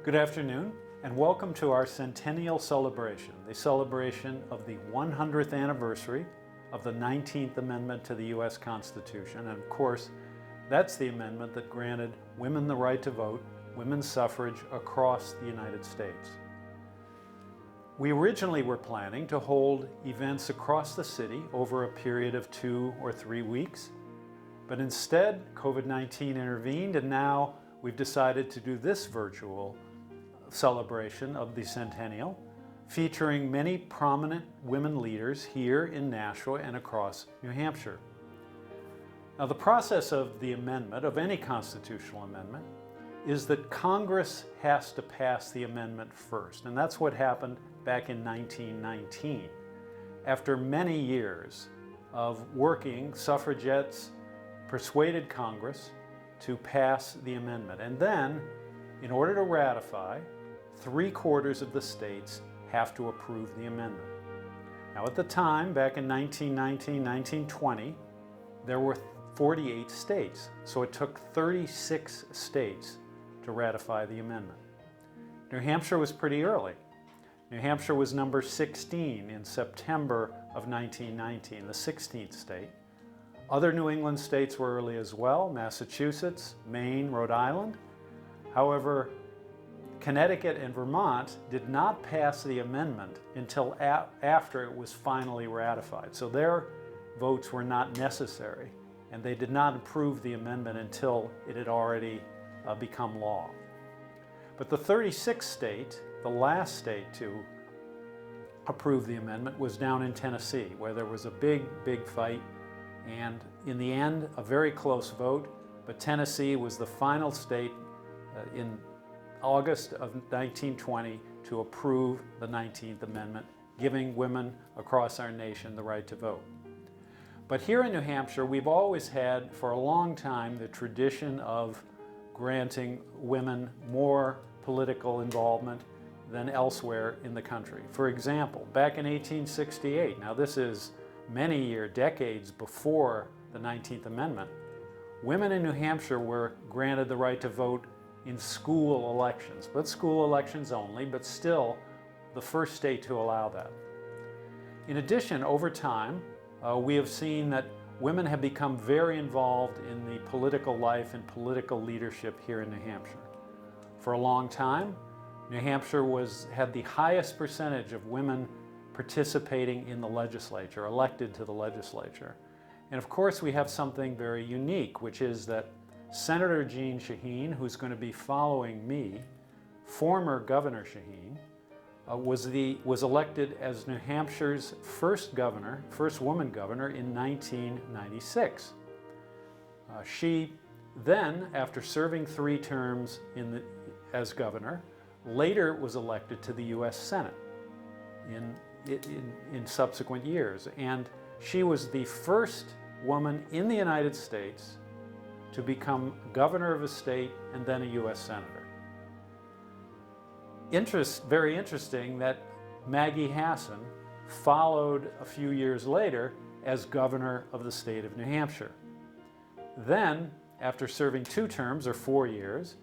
Good afternoon, and welcome to our centennial celebration, the celebration of the 100th anniversary of the 19th Amendment to the U.S. Constitution. And of course, that's the amendment that granted women the right to vote, women's suffrage across the United States. We originally were planning to hold events across the city over a period of 2 or 3 weeks, but instead COVID-19 intervened, and now we've decided to do this virtual celebration of the centennial, featuring many prominent women leaders here in Nashville and across New Hampshire. Now, the process of the amendment, of any constitutional amendment, is that Congress has to pass the amendment first, and that's what happened back in 1919. After many years of working, suffragettes persuaded Congress to pass the amendment, and then, in order to ratify, 3/4 of the states have to approve the amendment. Now, at the time, back in 1919, 1920, there were 48 states, so it took 36 states to ratify the amendment. New Hampshire was pretty early. New Hampshire was number 16 in September of 1919, the 16th state. Other New England states were early as well: Massachusetts, Maine, Rhode Island. However, Connecticut and Vermont did not pass the amendment until after it was finally ratified. So their votes were not necessary, and they did not approve the amendment until it had already become law. But the 36th state, the last state to approve the amendment, was down in Tennessee, where there was a big fight, and in the end, a very close vote, but Tennessee was the final state in August of 1920 to approve the 19th Amendment, giving women across our nation the right to vote. But here in New Hampshire, we've always had, for a long time, the tradition of granting women more political involvement than elsewhere in the country. For example, back in 1868, now this is decades before the 19th Amendment, women in New Hampshire were granted the right to vote in school elections, but school elections only, but still the first state to allow that. In addition, over time, we have seen that women have become very involved in the political life and political leadership here in New Hampshire. For a long time, New Hampshire had the highest percentage of women participating in the legislature, elected to the legislature. And of course, we have something very unique, which is that Senator Jeanne Shaheen, who's going to be following me, former Governor Shaheen, was elected as New Hampshire's first woman governor in 1996. She then, after serving 3 terms as governor, later was elected to the U.S. Senate in subsequent years. And she was the first woman in the United States to become governor of a state and then a U.S. senator. Very interesting that Maggie Hassan followed a few years later as governor of the state of New Hampshire. Then, after serving 2 terms or 4 years,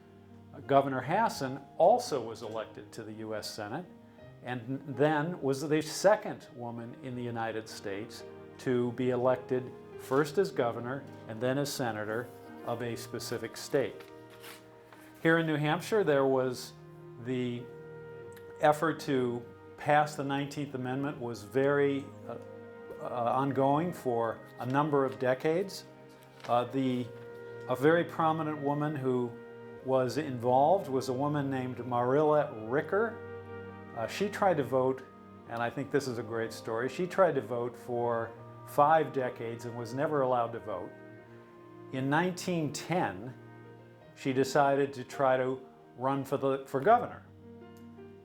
Governor Hassan also was elected to the U.S. Senate, and then was the second woman in the United States to be elected first as governor and then as senator of a specific state. Here in New Hampshire, there was the effort to pass the 19th Amendment was very ongoing for a number of decades. A very prominent woman who was involved was a woman named Marilla Ricker. She tried to vote, and I think this is a great story, she tried to vote for 5 decades and was never allowed to vote. In 1910, she decided to try to run for governor,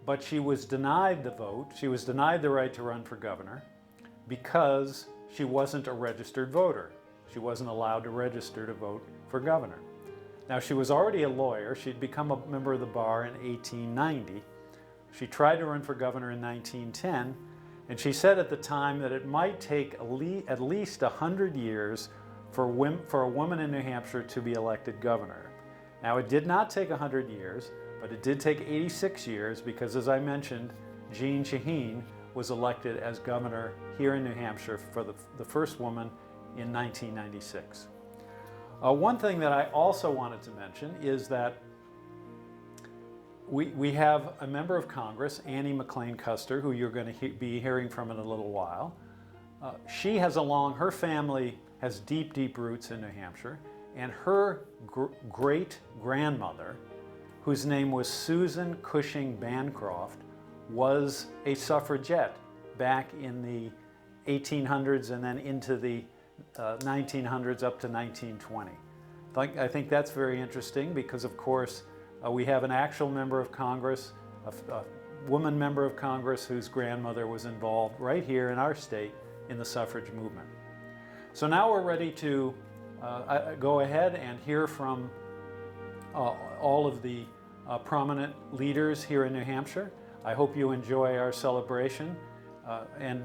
but she was denied the vote. She was denied the right to run for governor because she wasn't a registered voter. She wasn't allowed to register to vote for governor. Now, she was already a lawyer. She'd become a member of the bar in 1890. She tried to run for governor in 1910, and she said at the time that it might take at least 100 years for a woman in New Hampshire to be elected governor. Now, it did not take 100 years, But it did take 86 years because, as I mentioned, Jean Shaheen was elected as governor here in New Hampshire for the first woman in 1996. One thing that I also wanted to mention is that we have a member of Congress, Annie McLean Custer, who you're going to be hearing from in a little while. She has her family has deep, deep roots in New Hampshire, and her great-grandmother, whose name was Susan Cushing Bancroft, was a suffragette back in the 1800s and then into the 1900s up to 1920. I think that's very interesting because, of course, we have an actual member of Congress, a woman member of Congress whose grandmother was involved right here in our state in the suffrage movement. So now we're ready to go ahead and hear from all of the prominent leaders here in New Hampshire. I hope you enjoy our celebration. And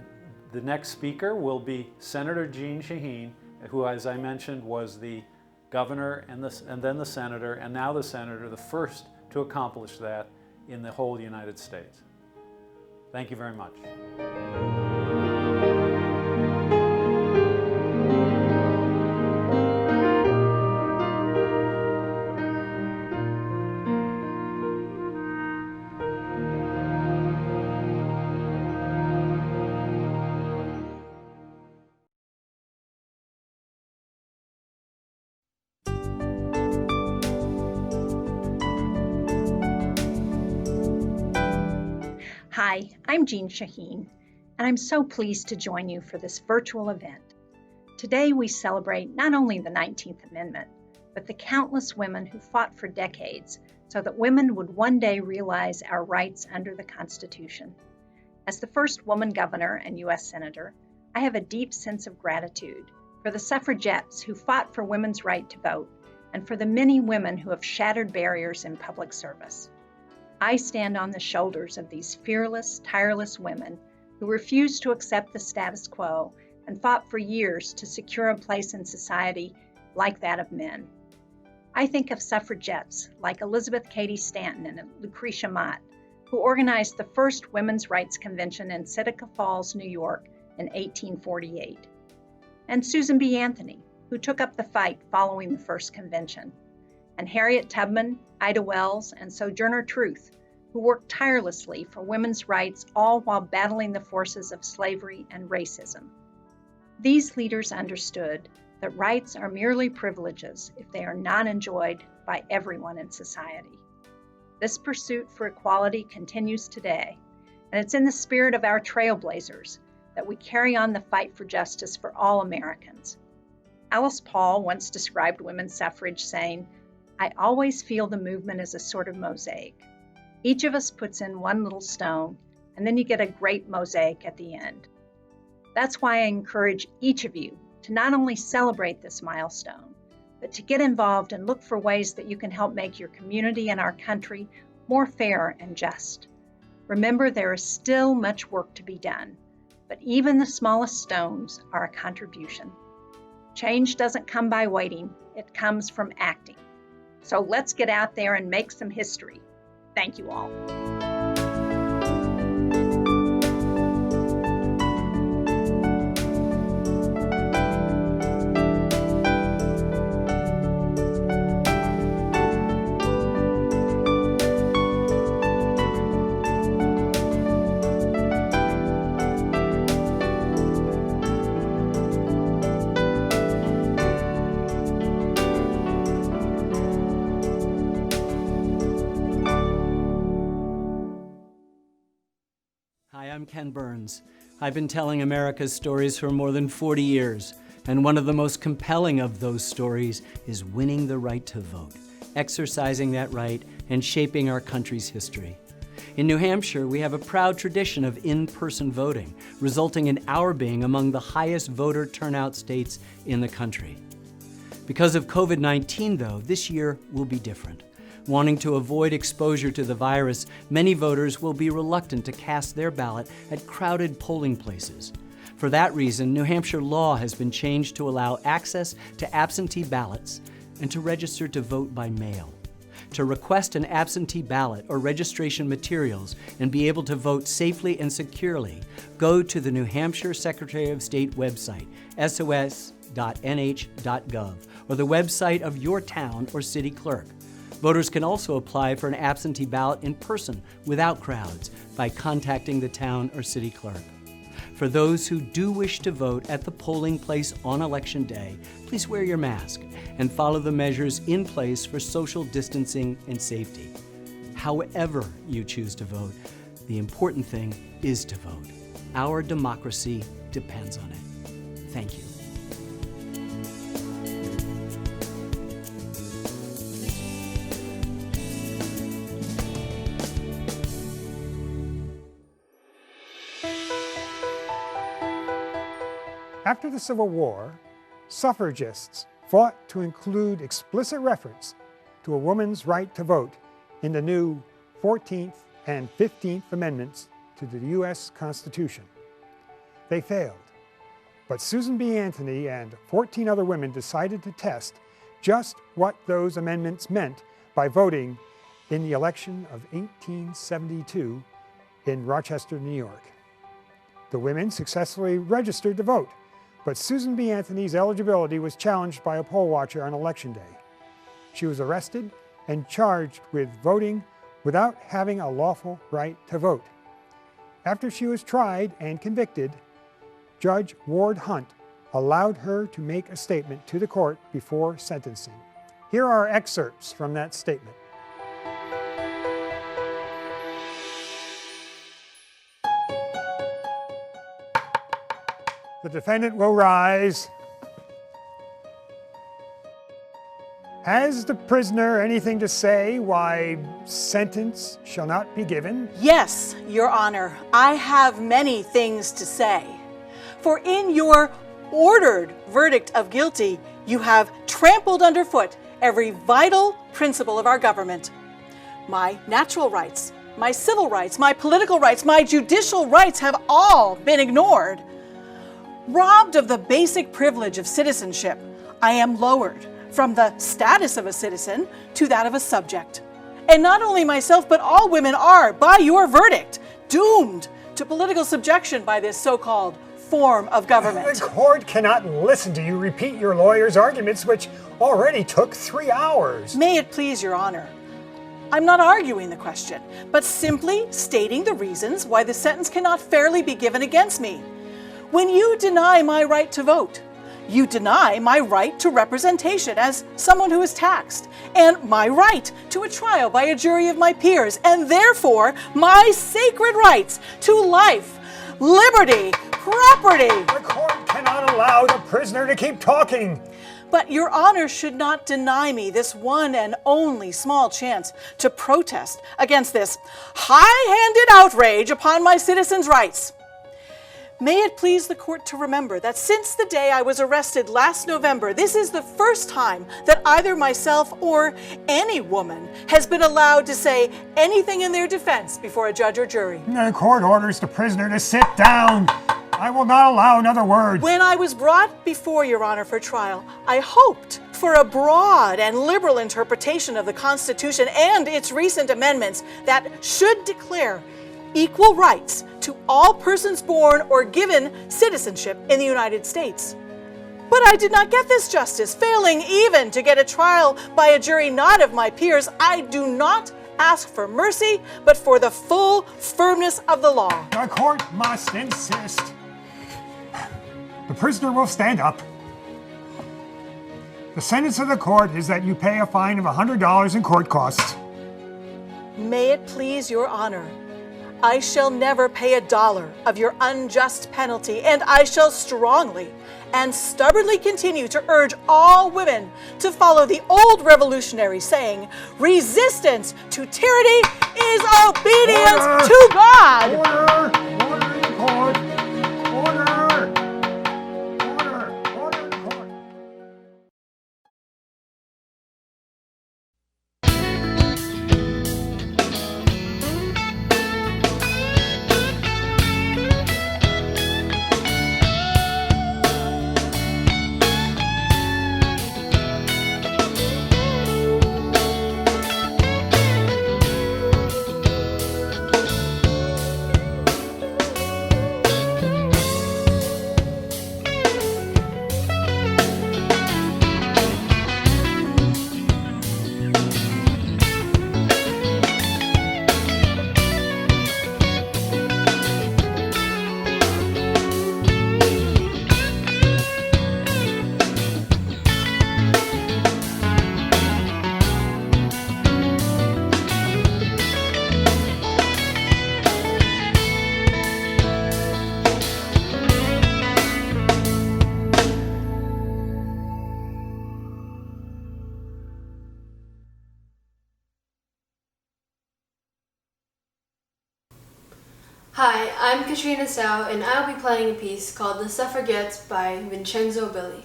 the next speaker will be Senator Jean Shaheen, who, as I mentioned, was the governor and then the senator, and now the senator, the first to accomplish that in the whole United States. Thank you very much. Hi, I'm Jean Shaheen, and I'm so pleased to join you for this virtual event. Today we celebrate not only the 19th Amendment, but the countless women who fought for decades so that women would one day realize our rights under the Constitution. As the first woman governor and U.S. Senator, I have a deep sense of gratitude for the suffragettes who fought for women's right to vote and for the many women who have shattered barriers in public service. I stand on the shoulders of these fearless, tireless women who refused to accept the status quo and fought for years to secure a place in society like that of men. I think of suffragettes like Elizabeth Cady Stanton and Lucretia Mott, who organized the first Women's Rights Convention in Seneca Falls, New York in 1848, and Susan B. Anthony, who took up the fight following the first convention, and Harriet Tubman, Ida Wells, and Sojourner Truth, who worked tirelessly for women's rights, all while battling the forces of slavery and racism. These leaders understood that rights are merely privileges if they are not enjoyed by everyone in society. This pursuit for equality continues today, and it's in the spirit of our trailblazers that we carry on the fight for justice for all Americans. Alice Paul once described women's suffrage saying, "I always feel the movement as a sort of mosaic. Each of us puts in one little stone, and then you get a great mosaic at the end." That's why I encourage each of you to not only celebrate this milestone, but to get involved and look for ways that you can help make your community and our country more fair and just. Remember, there is still much work to be done, but even the smallest stones are a contribution. Change doesn't come by waiting, it comes from acting. So let's get out there and make some history. Thank you all. I'm Ken Burns. I've been telling America's stories for more than 40 years, and one of the most compelling of those stories is winning the right to vote, exercising that right, and shaping our country's history. In New Hampshire, we have a proud tradition of in-person voting, resulting in our being among the highest voter turnout states in the country. Because of COVID-19, though, this year will be different. Wanting to avoid exposure to the virus, many voters will be reluctant to cast their ballot at crowded polling places. For that reason, New Hampshire law has been changed to allow access to absentee ballots and to register to vote by mail. To request an absentee ballot or registration materials and be able to vote safely and securely, go to the New Hampshire Secretary of State website, sos.nh.gov, or the website of your town or city clerk. Voters can also apply for an absentee ballot in person without crowds by contacting the town or city clerk. For those who do wish to vote at the polling place on Election Day, please wear your mask and follow the measures in place for social distancing and safety. However you choose to vote, the important thing is to vote. Our democracy depends on it. Thank you. After the Civil War, suffragists fought to include explicit reference to a woman's right to vote in the new 14th and 15th Amendments to the U.S. Constitution. They failed, but Susan B. Anthony and 14 other women decided to test just what those amendments meant by voting in the election of 1872 in Rochester, New York. The women successfully registered to vote, but Susan B. Anthony's eligibility was challenged by a poll watcher on Election Day. She was arrested and charged with voting without having a lawful right to vote. After she was tried and convicted, Judge Ward Hunt allowed her to make a statement to the court before sentencing. Here are excerpts from that statement. The defendant will rise. Has the prisoner anything to say why sentence shall not be given? Yes, Your Honor, I have many things to say. For in your ordered verdict of guilty, you have trampled underfoot every vital principle of our government. My natural rights, my civil rights, my political rights, my judicial rights have all been ignored. Robbed of the basic privilege of citizenship, I am lowered from the status of a citizen to that of a subject. And not only myself, but all women are, by your verdict, doomed to political subjection by this so-called form of government. The court cannot listen to you repeat your lawyer's arguments, which already took 3 hours. May it please Your Honor, I'm not arguing the question, but simply stating the reasons why the sentence cannot fairly be given against me. When you deny my right to vote, you deny my right to representation as someone who is taxed, and my right to a trial by a jury of my peers, and therefore my sacred rights to life, liberty, property. The court cannot allow the prisoner to keep talking. But Your Honor should not deny me this one and only small chance to protest against this high-handed outrage upon my citizens' rights. May it please the court to remember that since the day I was arrested last November, this is the first time that either myself or any woman has been allowed to say anything in their defense before a judge or jury. The court orders the prisoner to sit down. I will not allow another word. When I was brought before Your Honor for trial, I hoped for a broad and liberal interpretation of the Constitution and its recent amendments that should declare equal rights to all persons born or given citizenship in the United States. But I did not get this justice, failing even to get a trial by a jury not of my peers. I do not ask for mercy, but for the full firmness of the law. The court must insist. The prisoner will stand up. The sentence of the court is that you pay a fine of $100 in court costs. May it please Your Honor, I shall never pay $1 of your unjust penalty, and I shall strongly and stubbornly continue to urge all women to follow the old revolutionary saying, resistance to tyranny is obedience to God. Order! Order in the court! Order! Hi, I'm Katrina Sau, and I'll be playing a piece called The Suffragettes by Vincenzo Billi.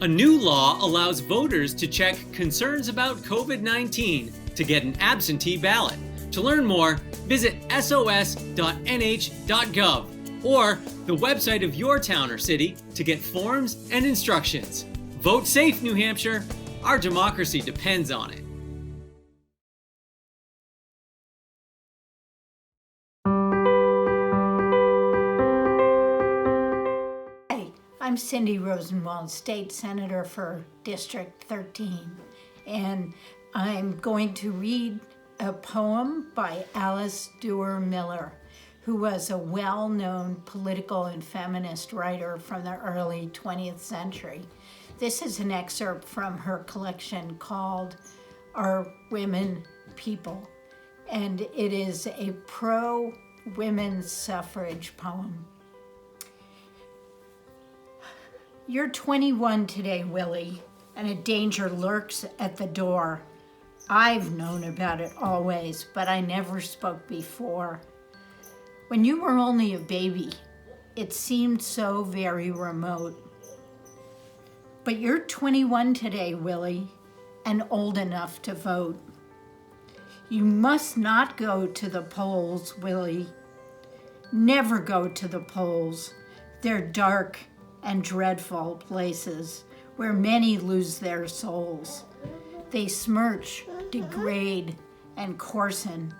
A new law allows voters to check concerns about COVID-19 to get an absentee ballot. To learn more, visit sos.nh.gov or the website of your town or city to get forms and instructions. Vote safe, New Hampshire. Our democracy depends on it. I'm Cindy Rosenwald, State Senator for District 13, and I'm going to read a poem by Alice Duer Miller, who was a well-known political and feminist writer from the early 20th century. This is an excerpt from her collection called Are Women People? And it is a pro-women's suffrage poem. You're 21 today, Willie, and a danger lurks at the door. I've known about it always, but I never spoke before. When you were only a baby, it seemed so very remote. But you're 21 today, Willie, and old enough to vote. You must not go to the polls, Willie. Never go to the polls. They're dark and dreadful places where many lose their souls. They smirch, degrade, and coarsen.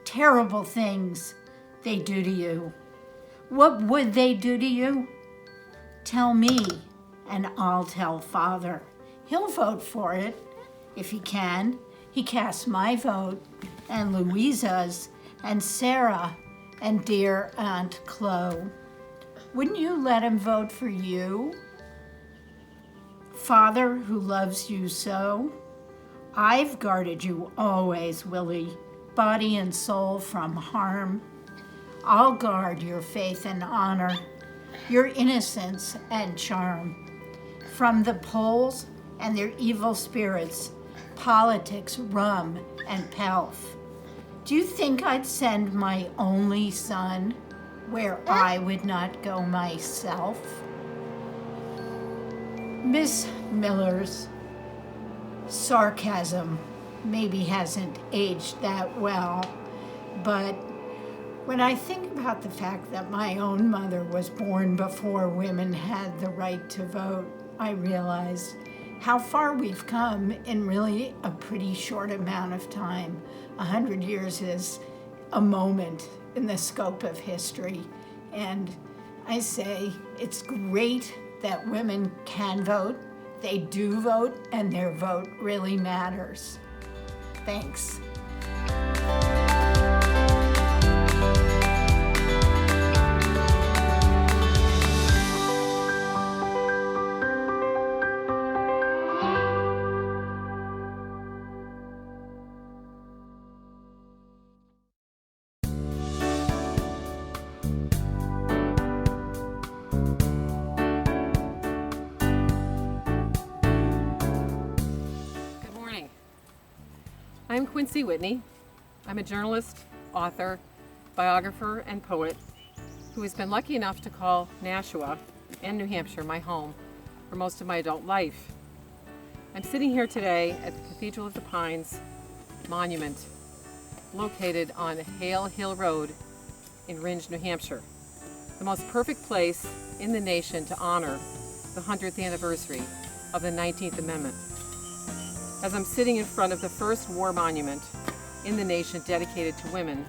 Terrible things they do to you. What would they do to you? Tell me, and I'll tell Father. He'll vote for it, if he can. He casts my vote, and Louisa's, and Sarah, and dear Aunt Chloe. Wouldn't you let him vote for you? Father who loves you so, I've guarded you always, Willie, body and soul from harm. I'll guard your faith and honor, your innocence and charm. From the Poles and their evil spirits, politics, rum, and pelf. Do you think I'd send my only son where I would not go myself? Miss Miller's sarcasm maybe hasn't aged that well, but when I think about the fact that my own mother was born before women had the right to vote, I realize how far we've come in really a pretty short amount of time. 100 years is a moment in the scope of history. And I say it's great that women can vote, they do vote, and their vote really matters. Thanks. I'm Quincy Whitney. I'm a journalist, author, biographer, and poet who has been lucky enough to call Nashua and New Hampshire my home for most of my adult life. I'm sitting here today at the Cathedral of the Pines monument located on Hale Hill Road in Rindge, New Hampshire, the most perfect place in the nation to honor the 100th anniversary of the 19th Amendment. As I'm sitting in front of the first war monument in the nation dedicated to women,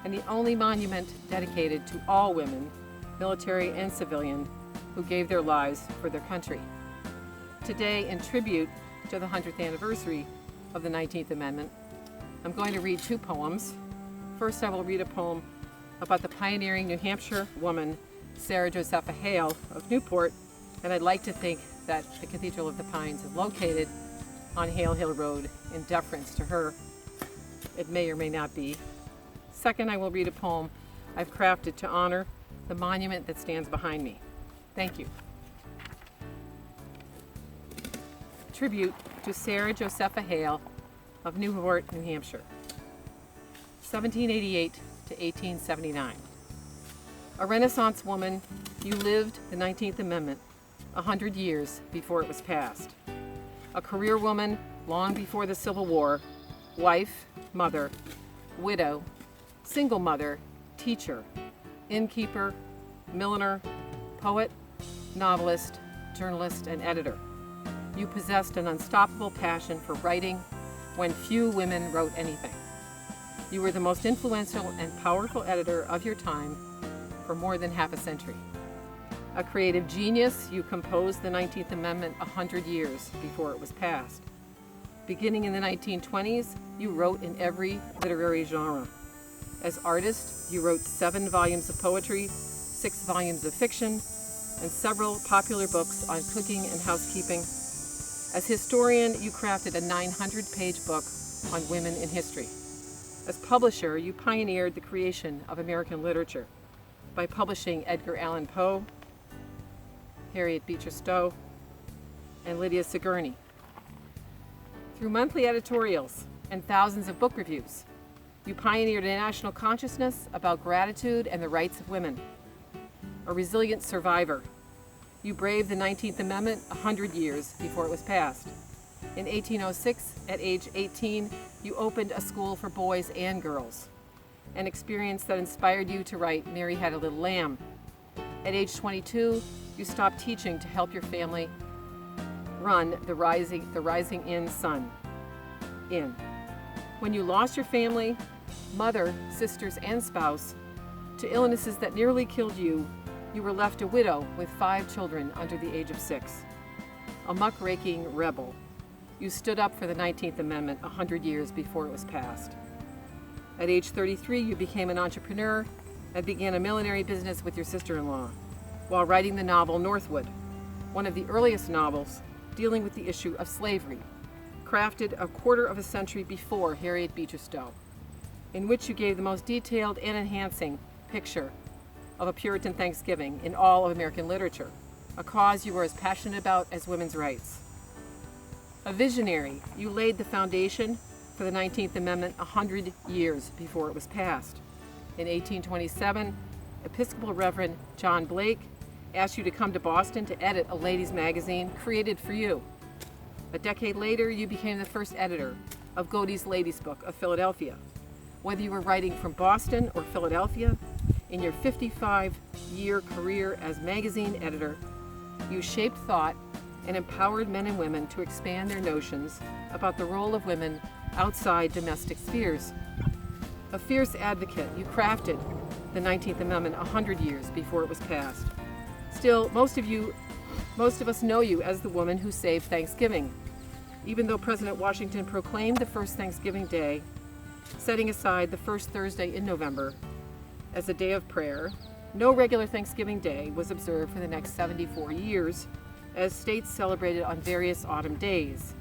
and the only monument dedicated to all women, military and civilian, who gave their lives for their country. Today, in tribute to the 100th anniversary of the 19th Amendment, I'm going to read two poems. First, I will read a poem about the pioneering New Hampshire woman, Sarah Josepha Hale of Newport, and I'd like to think that the Cathedral of the Pines is located on Hale Hill Road in deference to her. It may or may not be. Second, I will read a poem I've crafted to honor the monument that stands behind me. Thank you. Tribute to Sarah Josepha Hale of Newport, New Hampshire, 1788 to 1879. A Renaissance woman, you lived the 19th Amendment 100 years before it was passed. A career woman long before the Civil War, wife, mother, widow, single mother, teacher, innkeeper, milliner, poet, novelist, journalist, and editor. You possessed an unstoppable passion for writing when few women wrote anything. You were the most influential and powerful editor of your time for more than half a century. A creative genius, you composed the 19th Amendment 100 years before it was passed. Beginning in the 1920s, you wrote in every literary genre. As artist, you wrote 7 volumes of poetry, 6 volumes of fiction, and several popular books on cooking and housekeeping. As historian, you crafted a 900-page book on women in history. As publisher, you pioneered the creation of American literature by publishing Edgar Allan Poe, Harriet Beecher Stowe, and Lydia Sigourney. Through monthly editorials and thousands of book reviews, you pioneered a national consciousness about gratitude and the rights of women. A resilient survivor, you braved the 19th Amendment 100 years before it was passed. In 1806, at age 18, you opened a school for boys and girls, an experience that inspired you to write Mary Had a Little Lamb. At age 22, you stopped teaching to help your family run the Rising In Sun Inn. When you lost your family, mother, sisters, and spouse to illnesses that nearly killed you, you were left a widow with 5 children under the age of 6. A muckraking rebel, you stood up for the 19th Amendment 100 years before it was passed. At age 33, you became an entrepreneur and began a millinery business with your sister-in-law, while writing the novel Northwood, one of the earliest novels dealing with the issue of slavery, crafted a quarter of a century before Harriet Beecher Stowe, in which you gave the most detailed and enhancing picture of a Puritan Thanksgiving in all of American literature, a cause you were as passionate about as women's rights. A visionary, you laid the foundation for the 19th Amendment 100 years before it was passed. In 1827, Episcopal Reverend John Blake asked you to come to Boston to edit a ladies' magazine created for you. A decade later, you became the first editor of Godey's Ladies' Book of Philadelphia. Whether you were writing from Boston or Philadelphia, in your 55-year career as magazine editor, you shaped thought and empowered men and women to expand their notions about the role of women outside domestic spheres. A fierce advocate, you crafted the 19th Amendment 100 years before it was passed. Still, most of us know you as the woman who saved Thanksgiving. Even though President Washington proclaimed the first Thanksgiving Day, setting aside the first Thursday in November as a day of prayer, no regular Thanksgiving Day was observed for the next 74 years, as states celebrated on various autumn days.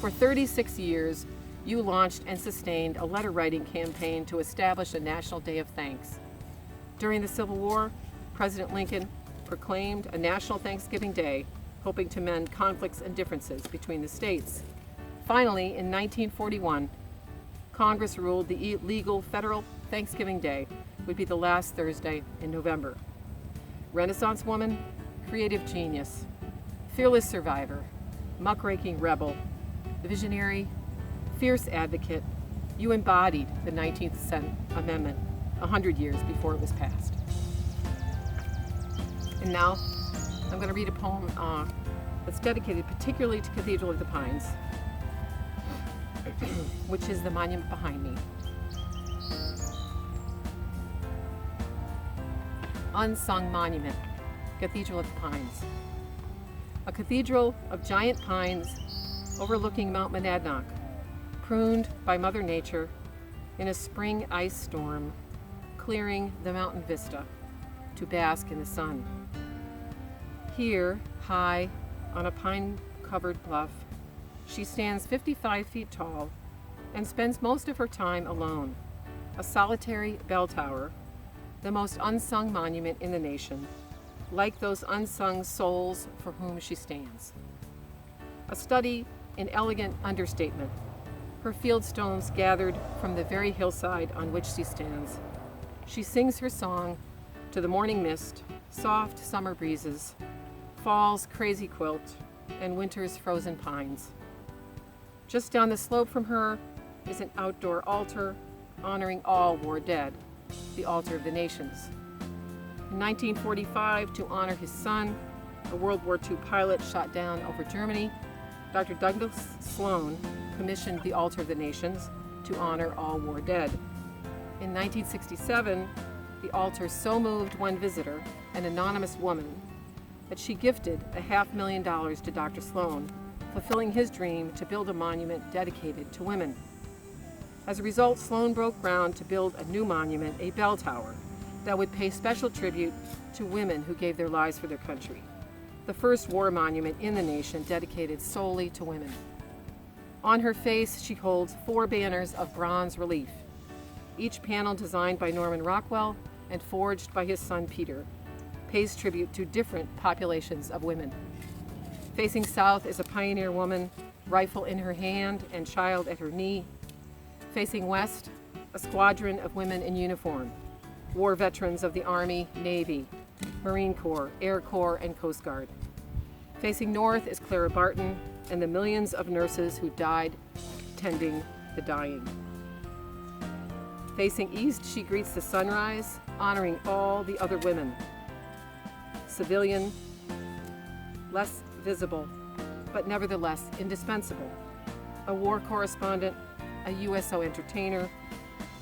For 36 years, you launched and sustained a letter-writing campaign to establish a National Day of Thanks. During the Civil War, President Lincoln proclaimed a National Thanksgiving Day, hoping to mend conflicts and differences between the states. Finally, in 1941, Congress ruled the legal federal Thanksgiving Day would be the last Thursday in November. Renaissance woman, creative genius, fearless survivor, muckraking rebel, visionary, fierce advocate, you embodied the 19th Amendment 100 years before it was passed. And now, I'm going to read a poem that's dedicated particularly to Cathedral of the Pines, which is the monument behind me. Unsung Monument, Cathedral of the Pines. A cathedral of giant pines overlooking Mount Monadnock, pruned by Mother Nature in a spring ice storm, clearing the mountain vista to bask in the sun. Here, high on a pine-covered bluff, she stands 55 feet tall and spends most of her time alone, a solitary bell tower, the most unsung monument in the nation, like those unsung souls for whom she stands. A study in elegant understatement, her field stones gathered from the very hillside on which she stands. She sings her song to the morning mist, soft summer breezes, fall's crazy quilt, and winter's frozen pines. Just down the slope from her is an outdoor altar honoring all war dead, the Altar of the Nations. In 1945, to honor his son, a World War II pilot shot down over Germany, Dr. Douglas Sloan commissioned the Altar of the Nations to honor all war dead. In 1967, the altar so moved one visitor, an anonymous woman, that she gifted $500,000 to Dr. Sloan, fulfilling his dream to build a monument dedicated to women. As a result, Sloan broke ground to build a new monument, a bell tower, that would pay special tribute to women who gave their lives for their country. The first war monument in the nation dedicated solely to women. On her face, she holds 4 banners of bronze relief, each panel designed by Norman Rockwell and forged by his son Peter, pays tribute to different populations of women. Facing south is a pioneer woman, rifle in her hand and child at her knee. Facing west, a squadron of women in uniform, war veterans of the Army, Navy, Marine Corps, Air Corps, and Coast Guard. Facing north is Clara Barton and the millions of nurses who died tending the dying. Facing east, she greets the sunrise, honoring all the other women. Civilian, less visible, but nevertheless indispensable. A war correspondent, a USO entertainer,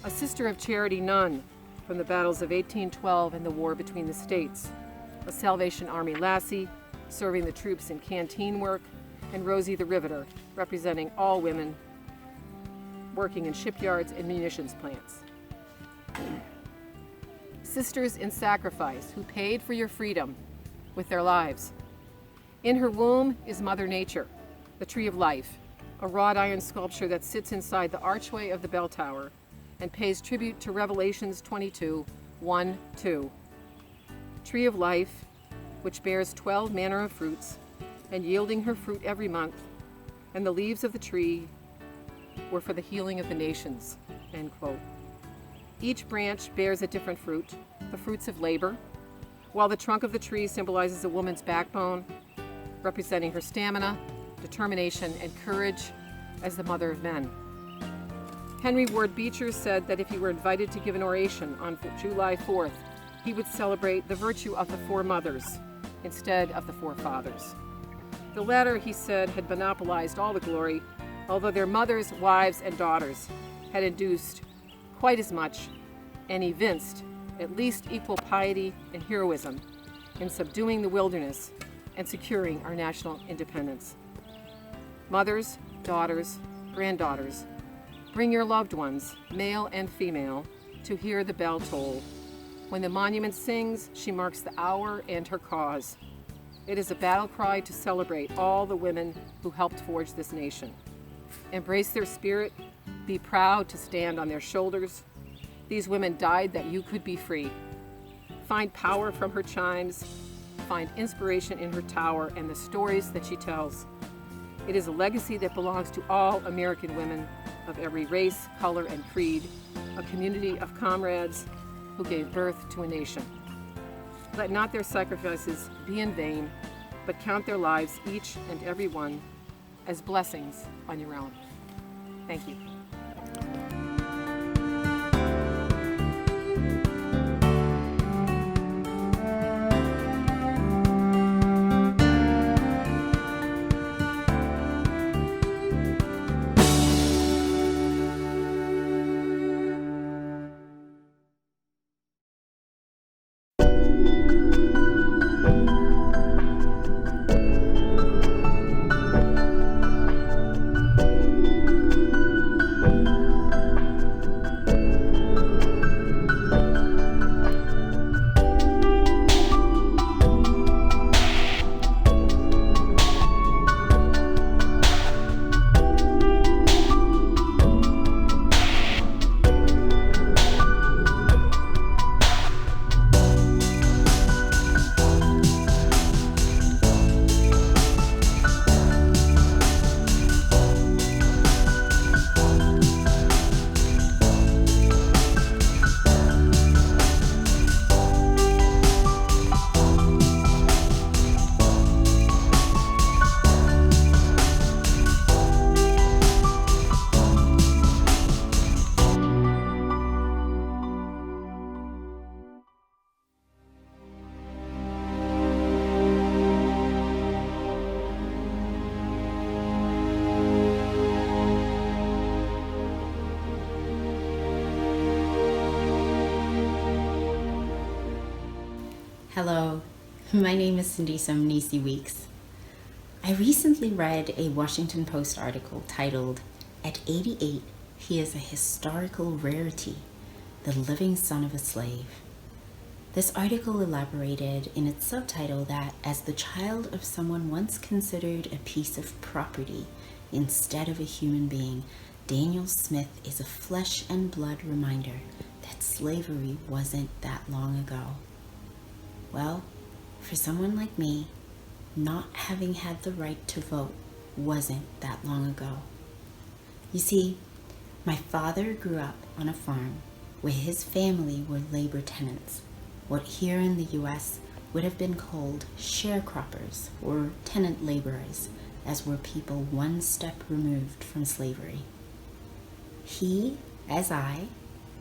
a Sister of Charity nun from the battles of 1812 and the war between the states, a Salvation Army lassie serving the troops in canteen work, and Rosie the Riveter, representing all women working in shipyards and munitions plants. Sisters in sacrifice who paid for your freedom with their lives. In her womb is Mother Nature, the tree of life, a wrought iron sculpture that sits inside the archway of the bell tower and pays tribute to Revelations 22, 1, 2. Tree of life, which bears 12 manner of fruits, and yielding her fruit every month, and the leaves of the tree were for the healing of the nations, end quote. Each branch bears a different fruit, the fruits of labor, while the trunk of the tree symbolizes a woman's backbone, representing her stamina, determination, and courage as the mother of men. Henry Ward Beecher said that if he were invited to give an oration on July 4th, he would celebrate the virtue of the four mothers instead of the four fathers. The latter, he said, had monopolized all the glory, although their mothers, wives, and daughters had induced quite as much and evinced at least equal piety and heroism in subduing the wilderness and securing our national independence. Mothers, daughters, granddaughters, bring your loved ones, male and female, to hear the bell toll. When the monument sings, she marks the hour and her cause. It is a battle cry to celebrate all the women who helped forge this nation. Embrace their spirit, be proud to stand on their shoulders. These women died that you could be free. Find power from her chimes, find inspiration in her tower and the stories that she tells. It is a legacy that belongs to all American women of every race, color, and creed, a community of comrades who gave birth to a nation. Let not their sacrifices be in vain, but count their lives, each and every one, as blessings on your own. Thank you. Hello, my name is Cindy Somnisi Weeks. I recently read a Washington Post article titled, "At 88, he is a historical rarity, the living son of a slave." This article elaborated in its subtitle that as the child of someone once considered a piece of property instead of a human being, Daniel Smith is a flesh and blood reminder that slavery wasn't that long ago. Well, for someone like me, not having had the right to vote wasn't that long ago. You see, my father grew up on a farm where his family were labor tenants, what here in the US would have been called sharecroppers or tenant laborers, as were people one step removed from slavery. He, as I,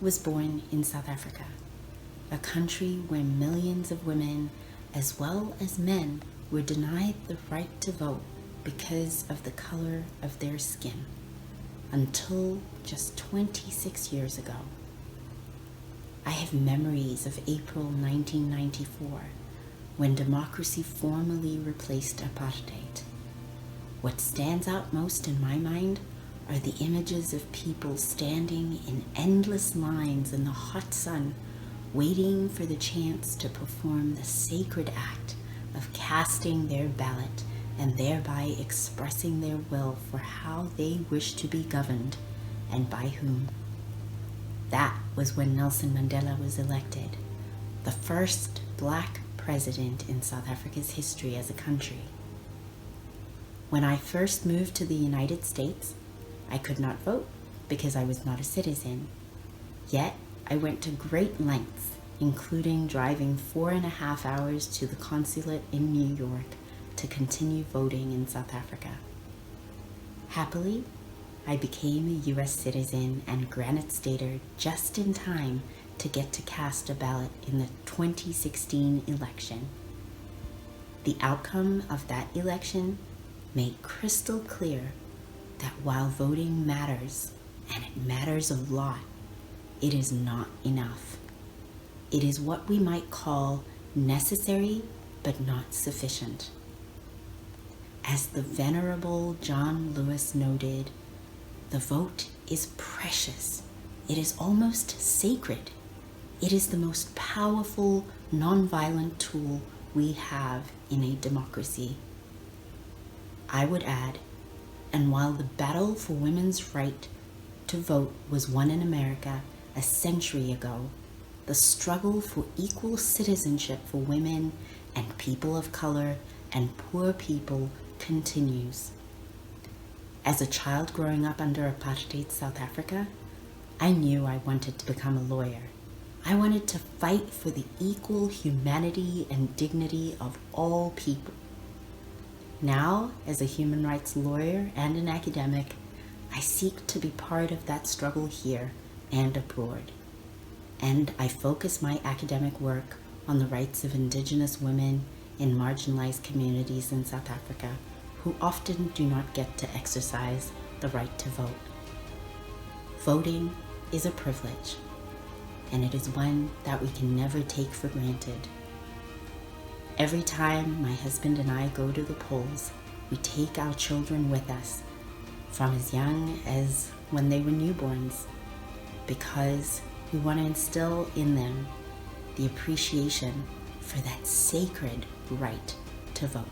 was born in South Africa, a country where millions of women, as well as men, were denied the right to vote because of the color of their skin, until just 26 years ago. I have memories of April 1994, when democracy formally replaced apartheid. What stands out most in my mind are the images of people standing in endless lines in the hot sun, waiting for the chance to perform the sacred act of casting their ballot and thereby expressing their will for how they wish to be governed and by whom. That was when Nelson Mandela was elected, the first black president in South Africa's history as a country. When I first moved to the United States, I could not vote because I was not a citizen. Yet, I went to great lengths, including driving 4.5 hours to the consulate in New York to continue voting in South Africa. Happily, I became a U.S. citizen and Granite Stater just in time to get to cast a ballot in the 2016 election. The outcome of that election made crystal clear that while voting matters, and it matters a lot, it is not enough. It is what we might call necessary but not sufficient. As the venerable John Lewis noted, the vote is precious. It is almost sacred. It is the most powerful, nonviolent tool we have in a democracy. I would add, and while the battle for women's right to vote was won in America a century ago, the struggle for equal citizenship for women and people of color and poor people continues. As a child growing up under apartheid South Africa, I knew I wanted to become a lawyer. I wanted to fight for the equal humanity and dignity of all people. Now, as a human rights lawyer and an academic, I seek to be part of that struggle here and abroad. And I focus my academic work on the rights of Indigenous women in marginalized communities in South Africa who often do not get to exercise the right to vote. Voting is a privilege, and it is one that we can never take for granted. Every time my husband and I go to the polls, we take our children with us, from as young as when they were newborns, because we want to instill in them the appreciation for that sacred right to vote.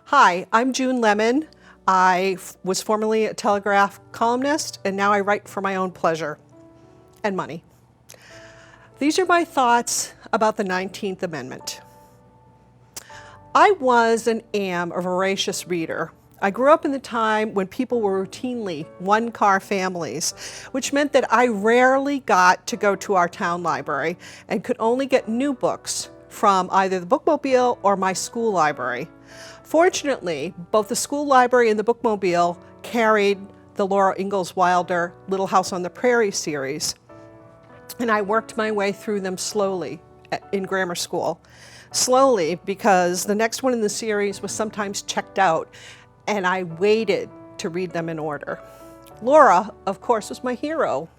Hi, I'm June Lemon. I was formerly a Telegraph columnist, and now I write for my own pleasure and money. These are my thoughts about the 19th Amendment. I was and am a voracious reader. I grew up in the time when people were routinely one-car families, which meant that I rarely got to go to our town library and could only get new books from either the bookmobile or my school library. Fortunately, both the school library and the bookmobile carried the Laura Ingalls Wilder Little House on the Prairie series, and I worked my way through them slowly in grammar school. Slowly, because the next one in the series was sometimes checked out, and I waited to read them in order. Laura, of course, was my hero.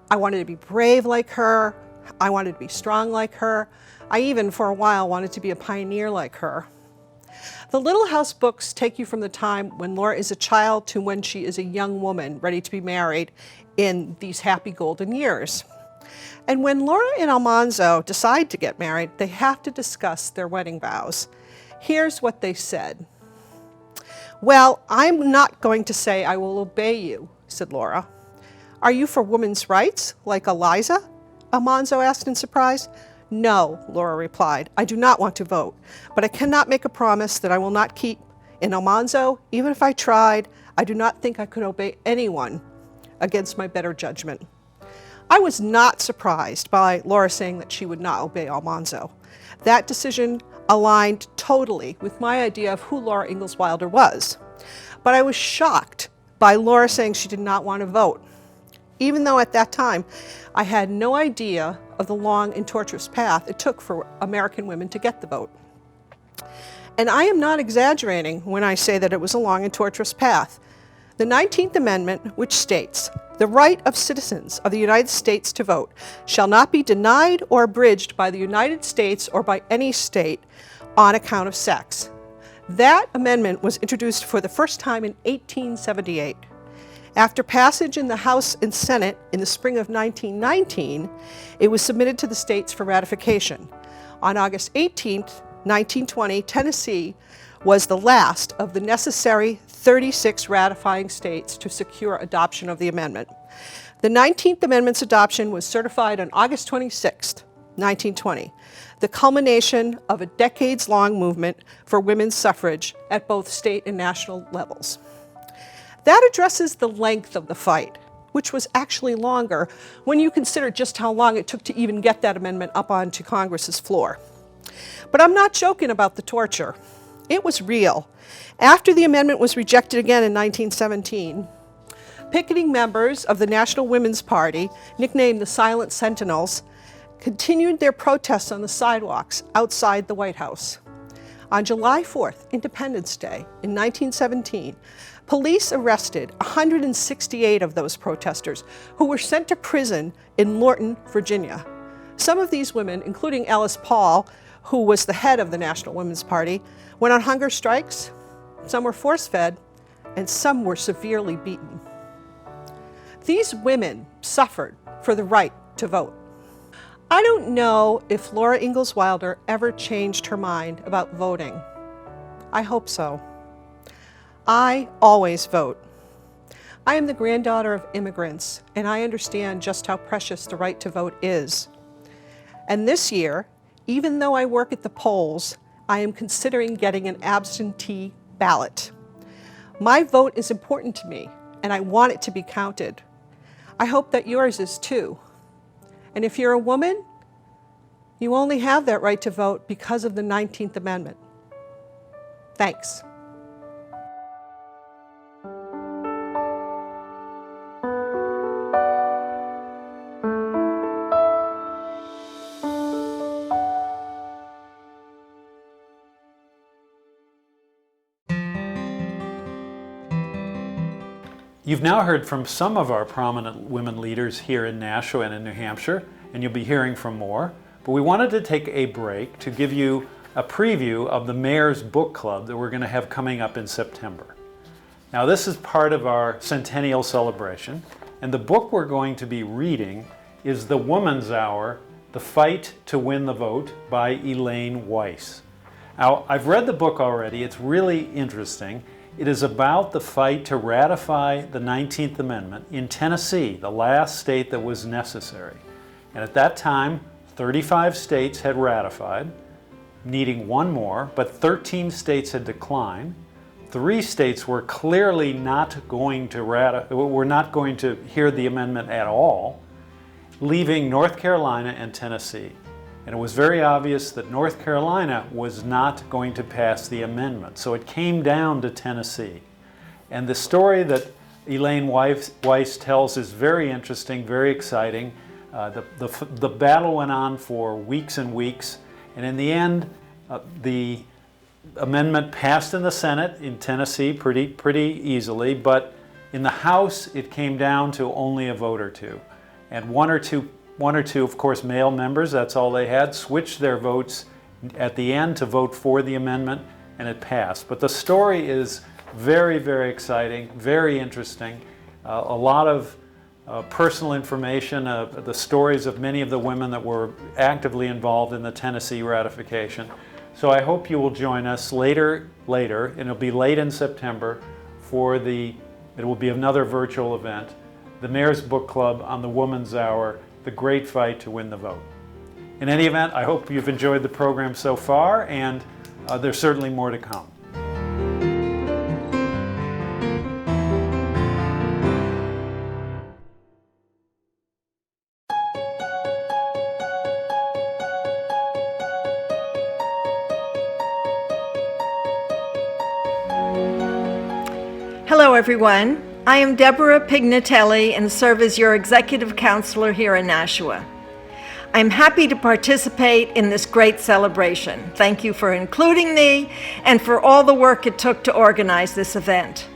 I wanted to be brave like her. I wanted to be strong like her. I even, for a while, wanted to be a pioneer like her. The Little House books take you from the time when Laura is a child to when she is a young woman ready to be married in these happy golden years. And when Laura and Almanzo decide to get married, they have to discuss their wedding vows. Here's what they said. "Well, I'm not going to say I will obey you," said Laura. "Are you for women's rights, like Eliza?" Almanzo asked in surprise. "No," Laura replied, "I do not want to vote, but I cannot make a promise that I will not keep. In Almanzo, even if I tried, I do not think I could obey anyone against my better judgment. I was not surprised by Laura saying that she would not obey Almanzo. That decision aligned totally with my idea of who Laura Ingalls Wilder was. But I was shocked by Laura saying she did not want to vote, even though at that time I had no idea of the long and torturous path it took for American women to get the vote. And I am not exaggerating when I say that it was a long and torturous path. The 19th Amendment, which states, "The right of citizens of the United States to vote shall not be denied or abridged by the United States or by any state on account of sex." That amendment was introduced for the first time in 1878. After passage in the House and Senate in the spring of 1919, it was submitted to the states for ratification. On August 18, 1920, Tennessee was the last of the necessary 36 ratifying states to secure adoption of the amendment. The 19th Amendment's adoption was certified on August 26, 1920, the culmination of a decades-long movement for women's suffrage at both state and national levels. That addresses the length of the fight, which was actually longer when you consider just how long it took to even get that amendment up onto Congress's floor. But I'm not joking about the torture. It was real. After the amendment was rejected again in 1917, picketing members of the National Women's Party, nicknamed the Silent Sentinels, continued their protests on the sidewalks outside the White House. On July 4th, Independence Day, in 1917, police arrested 168 of those protesters who were sent to prison in Lorton, Virginia. Some of these women, including Alice Paul, who was the head of the National Women's Party, went on hunger strikes, some were force-fed, and some were severely beaten. These women suffered for the right to vote. I don't know if Laura Ingalls Wilder ever changed her mind about voting. I hope so. I always vote. I am the granddaughter of immigrants, and I understand just how precious the right to vote is. And this year, even though I work at the polls, I am considering getting an absentee ballot. My vote is important to me, and I want it to be counted. I hope that yours is too. And if you're a woman, you only have that right to vote because of the 19th Amendment. Thanks. You've now heard from some of our prominent women leaders here in Nashua and in New Hampshire, and you'll be hearing from more. But we wanted to take a break to give you a preview of the Mayor's Book Club that we're going to have coming up in September. Now, this is part of our centennial celebration, and the book we're going to be reading is The Woman's Hour, The Fight to Win the Vote by Elaine Weiss. Now, I've read the book already. It's really interesting. It is about the fight to ratify the 19th Amendment in Tennessee, the last state that was necessary. And at that time, 35 states had ratified, needing one more, but 13 states had declined. 3 states were clearly not going to hear the amendment at all, leaving North Carolina and Tennessee. And it was very obvious that North Carolina was not going to pass the amendment. So it came down to Tennessee. And the story that Elaine Weiss tells is very interesting, very exciting. The battle went on for weeks and weeks. And in the end, the amendment passed in the Senate in Tennessee pretty easily. But in the House, it came down to only a vote or two. And one or two, of course, male members, that's all they had, switched their votes at the end to vote for the amendment, and it passed. But the story is very, very exciting, very interesting. A lot of personal information, the stories of many of the women that were actively involved in the Tennessee ratification. So I hope you will join us later, and it'll be late in September it will be another virtual event, the Mayor's Book Club on the Woman's Hour, The Great Fight to Win the Vote. In any event, I hope you've enjoyed the program so far, and there's certainly more to come. Hello, everyone. I am Deborah Pignatelli and serve as your executive counselor here in Nashua. I'm happy to participate in this great celebration. Thank you for including me and for all the work it took to organize this event.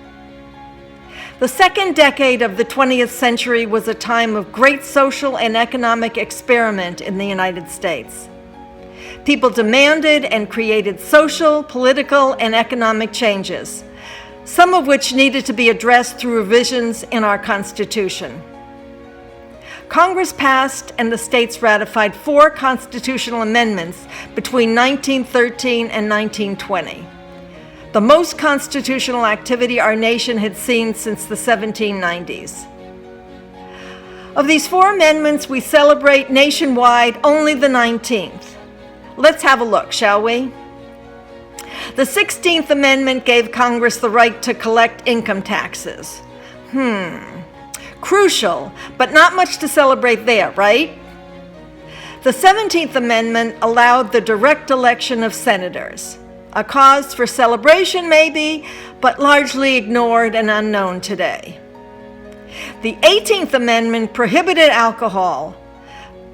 The second decade of the 20th century was a time of great social and economic experiment in the United States. People demanded and created social, political, and economic changes, some of which needed to be addressed through revisions in our Constitution. Congress passed and the states ratified 4 constitutional amendments between 1913 and 1920. The most constitutional activity our nation had seen since the 1790s. Of these 4 amendments, we celebrate nationwide only the 19th. Let's have a look, shall we? The 16th Amendment gave Congress the right to collect income taxes. Crucial, but not much to celebrate there, right? The 17th Amendment allowed the direct election of senators. A cause for celebration maybe, but largely ignored and unknown today. The 18th Amendment prohibited alcohol,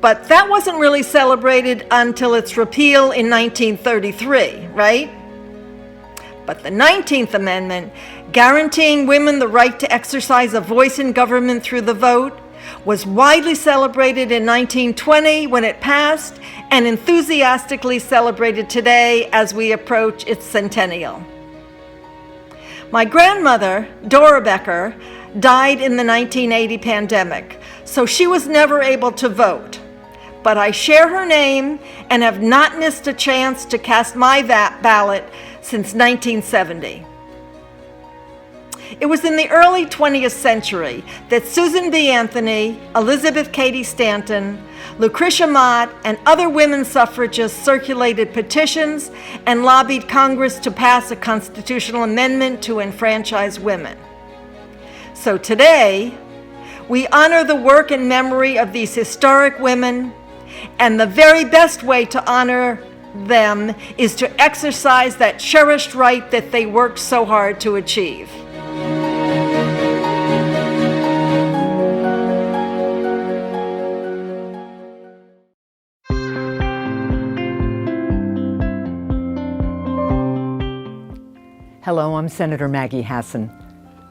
but that wasn't really celebrated until its repeal in 1933, right? But the 19th Amendment, guaranteeing women the right to exercise a voice in government through the vote, was widely celebrated in 1920 when it passed and enthusiastically celebrated today as we approach its centennial. My grandmother, Dora Becker, died in the 1980 pandemic, so she was never able to vote. But I share her name and have not missed a chance to cast my ballot since 1970. It was in the early 20th century that Susan B. Anthony, Elizabeth Cady Stanton, Lucretia Mott, and other women suffragists circulated petitions and lobbied Congress to pass a constitutional amendment to enfranchise women. So today, we honor the work and memory of these historic women, and the very best way to honor them is to exercise that cherished right that they worked so hard to achieve. Hello, I'm Senator Maggie Hassan.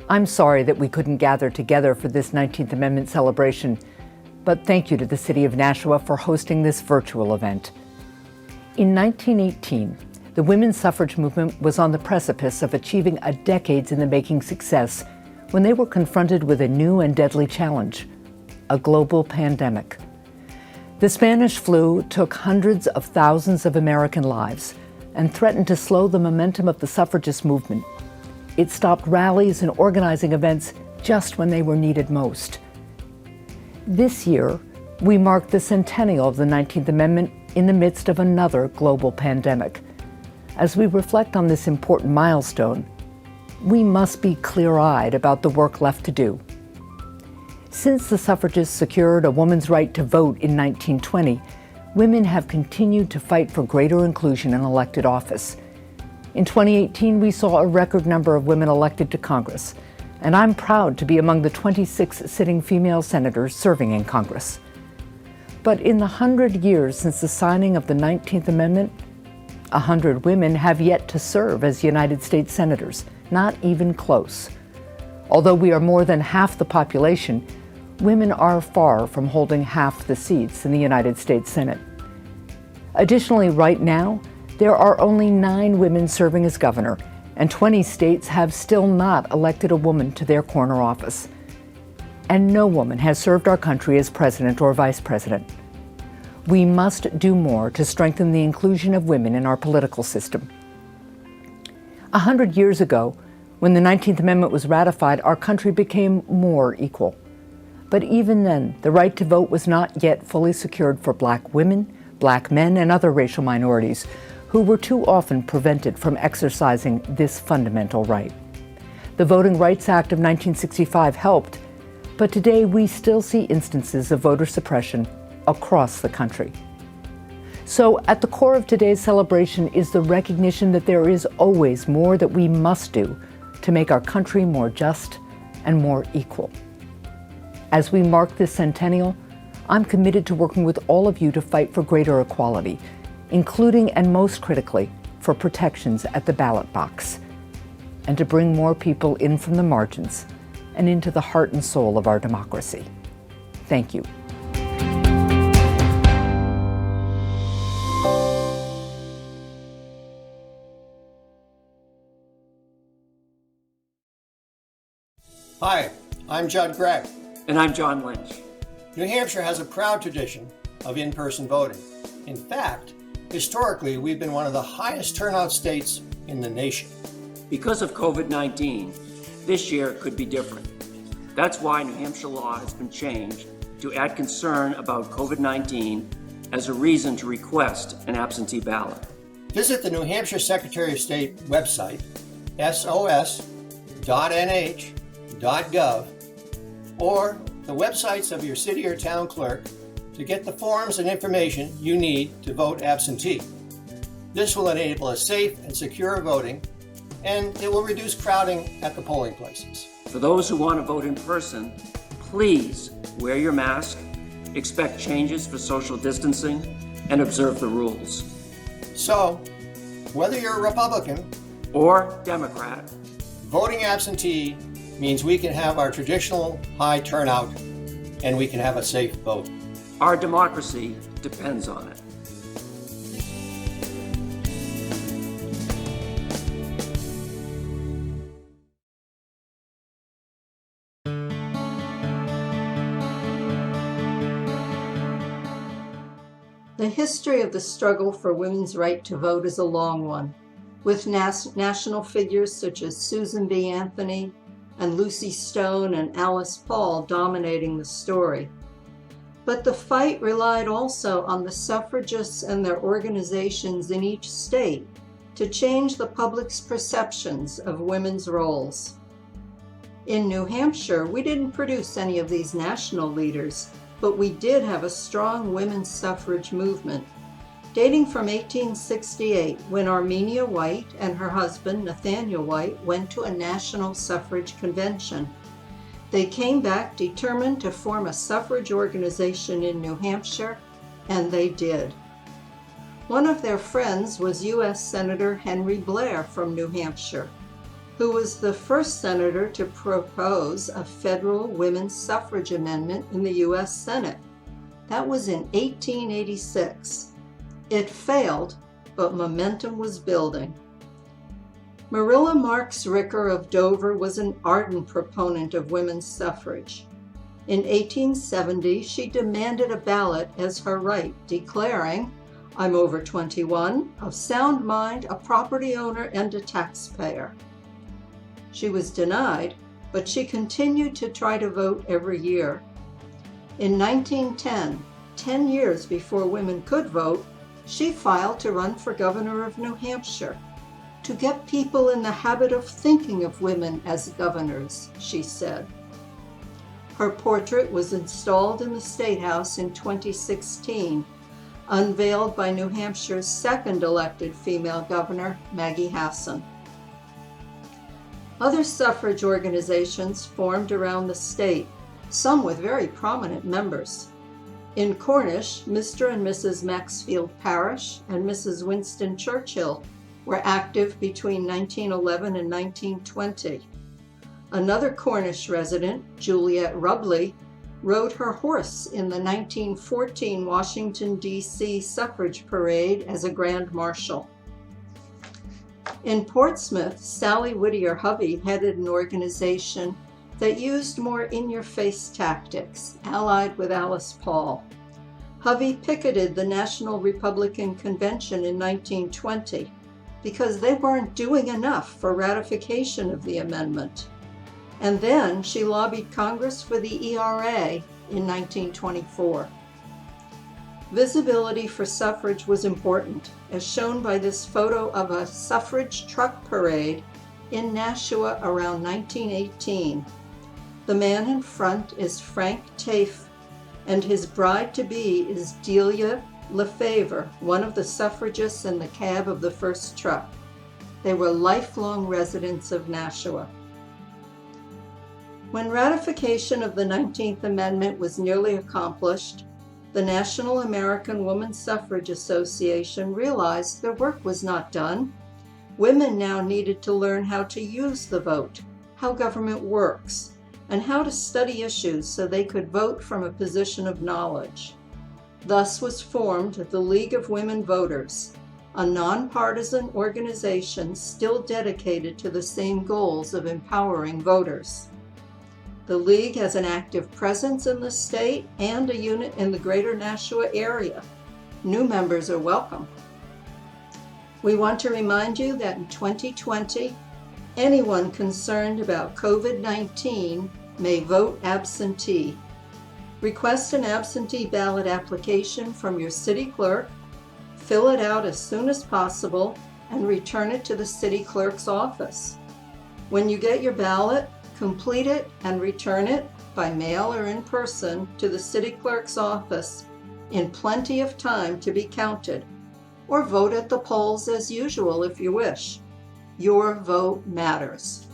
I'm sorry that we couldn't gather together for this 19th Amendment celebration, but thank you to the City of Nashua for hosting this virtual event. In 1918, the women's suffrage movement was on the precipice of achieving a decades-in-the-making success when they were confronted with a new and deadly challenge, a global pandemic. The Spanish flu took hundreds of thousands of American lives and threatened to slow the momentum of the suffragist movement. It stopped rallies and organizing events just when they were needed most. This year, we mark the centennial of the 19th Amendment in the midst of another global pandemic. As we reflect on this important milestone, we must be clear-eyed about the work left to do. Since the suffragists secured a woman's right to vote in 1920, women have continued to fight for greater inclusion in elected office. In 2018, we saw a record number of women elected to Congress, and I'm proud to be among the 26 sitting female senators serving in Congress. But in the 100 years since the signing of the 19th Amendment, 100 women have yet to serve as United States senators, not even close. Although we are more than half the population, women are far from holding half the seats in the United States Senate. Additionally, right now, there are only 9 women serving as governor, and 20 states have still not elected a woman to their corner office. And no woman has served our country as president or vice president. We must do more to strengthen the inclusion of women in our political system. 100 years ago, when the 19th Amendment was ratified, our country became more equal. But even then, the right to vote was not yet fully secured for Black women, Black men, and other racial minorities who were too often prevented from exercising this fundamental right. The Voting Rights Act of 1965 helped, but today we still see instances of voter suppression across the country. So at the core of today's celebration is the recognition that there is always more that we must do to make our country more just and more equal. As we mark this centennial, I'm committed to working with all of you to fight for greater equality, including and most critically, for protections at the ballot box, and to bring more people in from the margins and into the heart and soul of our democracy. Thank you. Hi, I'm Judd Gregg. And I'm John Lynch. New Hampshire has a proud tradition of in-person voting. In fact, historically, we've been one of the highest turnout states in the nation. Because of COVID-19, this year could be different. That's why New Hampshire law has been changed to add concern about COVID-19 as a reason to request an absentee ballot. Visit the New Hampshire Secretary of State website, sos.nh.gov, or the websites of your city or town clerk to get the forms and information you need to vote absentee. This will enable a safe and secure voting, and it will reduce crowding at the polling places. For those who want to vote in person, please wear your mask, expect changes for social distancing, and observe the rules. So, whether you're a Republican or Democrat, voting absentee means we can have our traditional high turnout and we can have a safe vote. Our democracy depends on it. The history of the struggle for women's right to vote is a long one, with national figures such as Susan B. Anthony and Lucy Stone and Alice Paul dominating the story. But the fight relied also on the suffragists and their organizations in each state to change the public's perceptions of women's roles. In New Hampshire, we didn't produce any of these national leaders, but we did have a strong women's suffrage movement, dating from 1868, when Armenia White and her husband, Nathaniel White, went to a national suffrage convention. They came back determined to form a suffrage organization in New Hampshire, and they did. One of their friends was U.S. Senator Henry Blair from New Hampshire, who was the first senator to propose a federal women's suffrage amendment in the U.S. Senate. That was in 1886. It failed, but momentum was building. Marilla Marks Ricker of Dover was an ardent proponent of women's suffrage. In 1870, she demanded a ballot as her right, declaring, "I'm over 21, of sound mind, a property owner, and a taxpayer." She was denied, but she continued to try to vote every year. In 1910, 10 years before women could vote, she filed to run for governor of New Hampshire, to get people in the habit of thinking of women as governors, she said. Her portrait was installed in the State House in 2016, unveiled by New Hampshire's second elected female governor, Maggie Hassan. Other suffrage organizations formed around the state, some with very prominent members. In Cornish, Mr. and Mrs. Maxfield Parrish and Mrs. Winston Churchill were active between 1911 and 1920. Another Cornish resident, Juliet Rubley, rode her horse in the 1914 Washington, D.C. suffrage parade as a grand marshal. In Portsmouth, Sally Whittier Hovey headed an organization that used more in-your-face tactics, allied with Alice Paul. Hovey picketed the National Republican Convention in 1920 because they weren't doing enough for ratification of the amendment. And then she lobbied Congress for the ERA in 1924. Visibility for suffrage was important, as shown by this photo of a suffrage truck parade in Nashua around 1918. The man in front is Frank Tafe, and his bride-to-be is Delia Lefevre, one of the suffragists in the cab of the first truck. They were lifelong residents of Nashua. When ratification of the 19th Amendment was nearly accomplished, the National American Woman Suffrage Association realized their work was not done. Women now needed to learn how to use the vote, how government works, and how to study issues so they could vote from a position of knowledge. Thus was formed the League of Women Voters, a nonpartisan organization still dedicated to the same goals of empowering voters. The League has an active presence in the state and a unit in the greater Nashua area. New members are welcome. We want to remind you that in 2020, anyone concerned about COVID-19 may vote absentee. Request an absentee ballot application from your city clerk, fill it out as soon as possible, and return it to the city clerk's office. When you get your ballot, complete it and return it by mail or in person to the city clerk's office in plenty of time to be counted, or vote at the polls as usual if you wish. Your vote matters.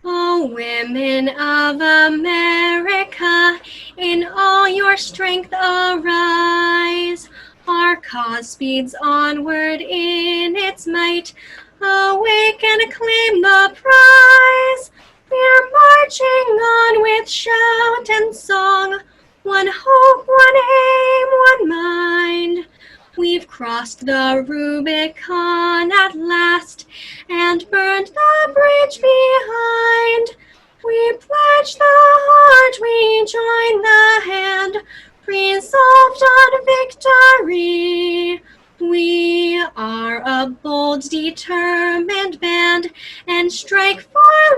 O women of America, in all your strength arise. Our cause speeds onward in its might. Awake and claim the prize. We're marching on with shout and song. One hope, one aim, one mind. We've crossed the Rubicon at last and burned the bridge behind. We pledge the heart, we join the hand, resolved on victory. We are a bold, determined band and strike for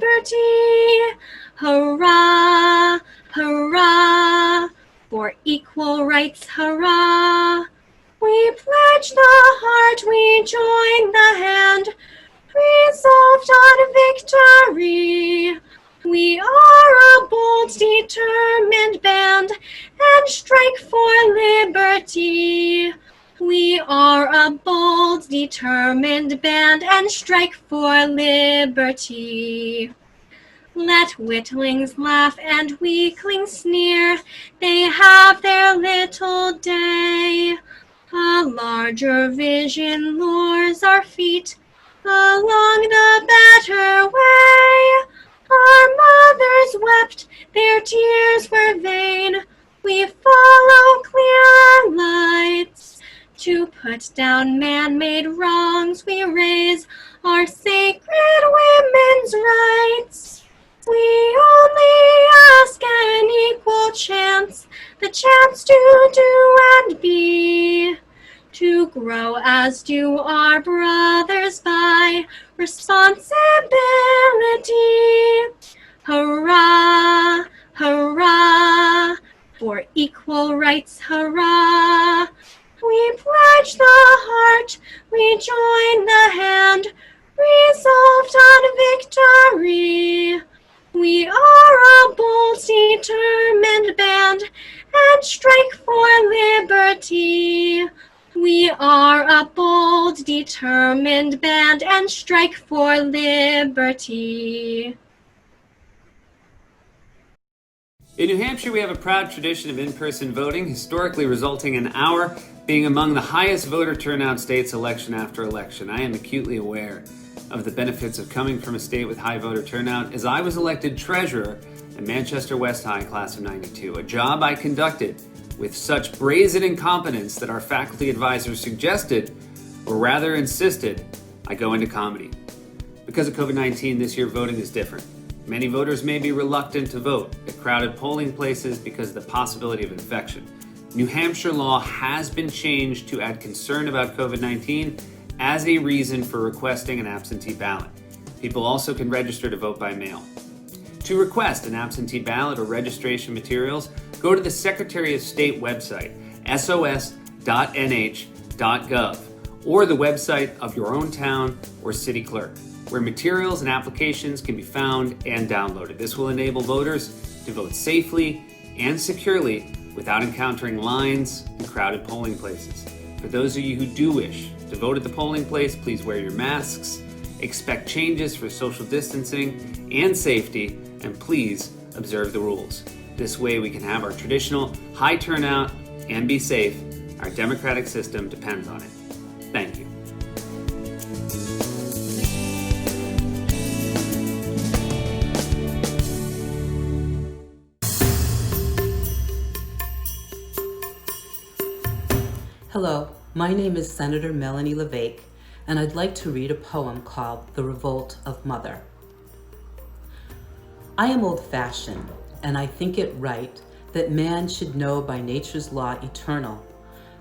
liberty. Hurrah, hurrah, for equal rights, hurrah. We pledge the heart, we join the hand, resolved on victory. We are a bold, determined band and strike for liberty. We are a bold, determined band and strike for liberty. Let witlings laugh and weaklings sneer, they have their little day. A larger vision lures our feet along the better way. Our mothers wept, their tears were vain. We follow clearer lights. To put down man-made wrongs, we raise our sacred women's rights. We only ask an equal chance, the chance to do and be, to grow as do our brothers by responsibility. Hurrah, hurrah, for equal rights, hurrah. We pledge the heart, we join the hand, resolved on victory. We are a bold, determined band and strike for liberty. We are a bold, determined band and strike for liberty. In New Hampshire, we have a proud tradition of in-person voting, historically resulting in our being among the highest voter turnout states election after election. I am acutely aware of the benefits of coming from a state with high voter turnout, as I was elected treasurer at Manchester West High class of '92, a job I conducted with such brazen incompetence that our faculty advisors suggested, or rather insisted, I go into comedy. Because of COVID-19, this year voting is different. Many voters may be reluctant to vote at crowded polling places because of the possibility of infection. New Hampshire law has been changed to add concern about COVID-19 as a reason for requesting an absentee ballot. People also can register to vote by mail. To request an absentee ballot or registration materials, go to the Secretary of State website, sos.nh.gov, or the website of your own town or city clerk, where materials and applications can be found and downloaded. This will enable voters to vote safely and securely without encountering lines and crowded polling places. For those of you who do wish to vote at the polling place, please wear your masks, expect changes for social distancing and safety, and please observe the rules. This way we can have our traditional high turnout and be safe. Our democratic system depends on it. Thank you. Hello, my name is Senator Melanie LeVake, and I'd like to read a poem called The Revolt of Mother. I am old-fashioned, and I think it right that man should know by nature's law eternal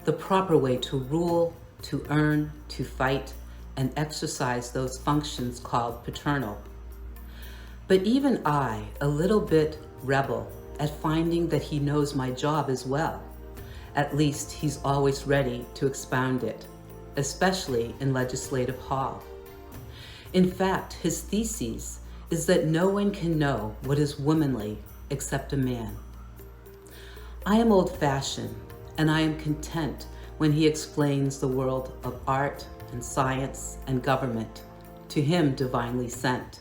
the proper way to rule, to earn, to fight, and exercise those functions called paternal. But even I, a little bit rebel at finding that he knows my job as well. At least he's always ready to expound it, especially in legislative hall. In fact, his thesis is that no one can know what is womanly except a man. I am old-fashioned, and I am content when he explains the world of art and science and government, to him divinely sent.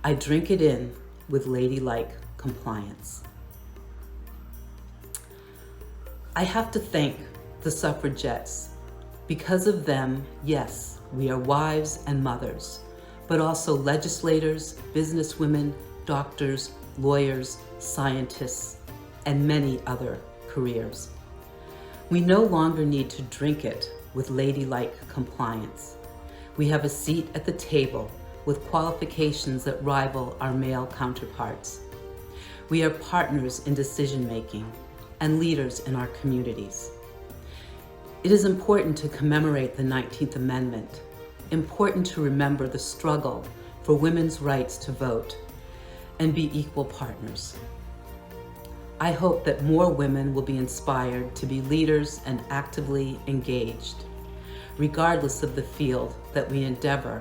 I drink it in with ladylike compliance. I have to thank the suffragettes. Because of them, yes, we are wives and mothers, but also legislators, businesswomen, doctors, lawyers, scientists, and many other careers. We no longer need to drink it with ladylike compliance. We have a seat at the table with qualifications that rival our male counterparts. We are partners in decision-making and leaders in our communities. It is important to commemorate the 19th Amendment, important to remember the struggle for women's rights to vote and be equal partners. I hope that more women will be inspired to be leaders and actively engaged. Regardless of the field that we endeavor,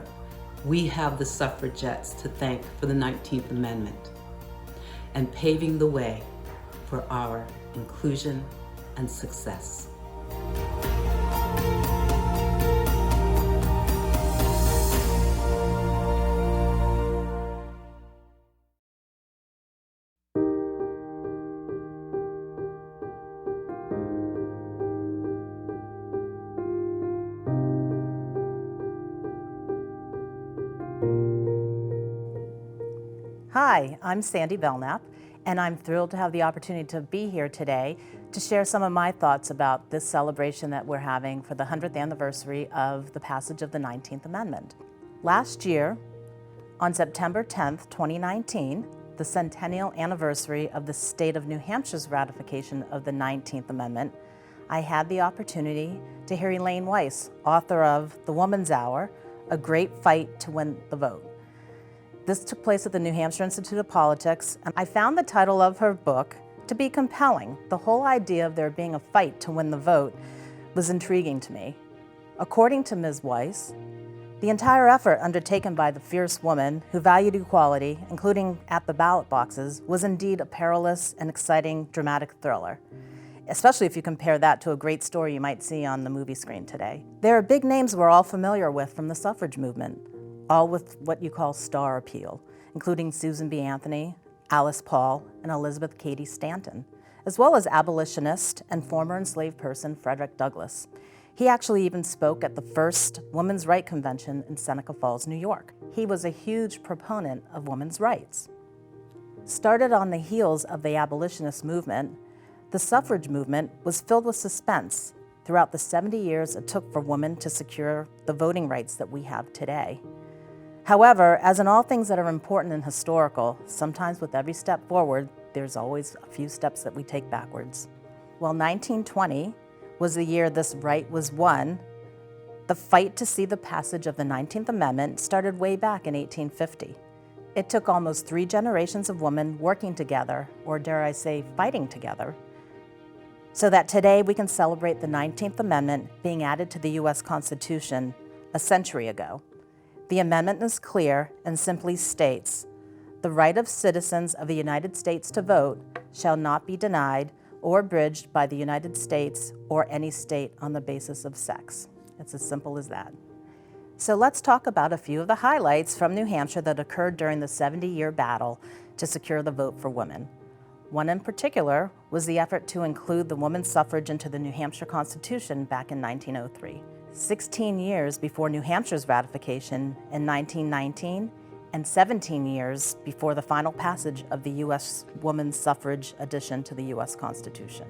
we have the suffragettes to thank for the 19th Amendment and paving the way for our inclusion and success. Hi, I'm Sandy Belknap, and I'm thrilled to have the opportunity to be here today to share some of my thoughts about this celebration that we're having for the 100th anniversary of the passage of the 19th Amendment. Last year, on September 10th, 2019, the centennial anniversary of the state of New Hampshire's ratification of the 19th Amendment, I had the opportunity to hear Elaine Weiss, author of The Woman's Hour, A Great Fight to Win the Vote. This took place at the New Hampshire Institute of Politics, and I found the title of her book to be compelling. The whole idea of there being a fight to win the vote was intriguing to me. According to Ms. Weiss, the entire effort undertaken by the fierce woman who valued equality, including at the ballot boxes, was indeed a perilous and exciting dramatic thriller, especially if you compare that to a great story you might see on the movie screen today. There are big names we're all familiar with from the suffrage movement, all with what you call star appeal, including Susan B. Anthony, Alice Paul, and Elizabeth Cady Stanton, as well as abolitionist and former enslaved person Frederick Douglass. He actually even spoke at the first Women's Rights Convention in Seneca Falls, New York. He was a huge proponent of women's rights. Started on the heels of the abolitionist movement, the suffrage movement was filled with suspense throughout the 70 years it took for women to secure the voting rights that we have today. However, as in all things that are important and historical, sometimes with every step forward, there's always a few steps that we take backwards. Well, 1920 was the year this right was won. The fight to see the passage of the 19th Amendment started way back in 1850. It took almost 3 generations of women working together, or dare I say, fighting together, so that today we can celebrate the 19th Amendment being added to the U.S. Constitution a century ago. The amendment is clear and simply states, "The right of citizens of the United States to vote shall not be denied or abridged by the United States or any state on the basis of sex." It's as simple as that. So let's talk about a few of the highlights from New Hampshire that occurred during the 70-year battle to secure the vote for women. One in particular was the effort to include the women's suffrage into the New Hampshire Constitution back in 1903. 16 years before New Hampshire's ratification in 1919, and 17 years before the final passage of the U.S. women's suffrage addition to the U.S. Constitution.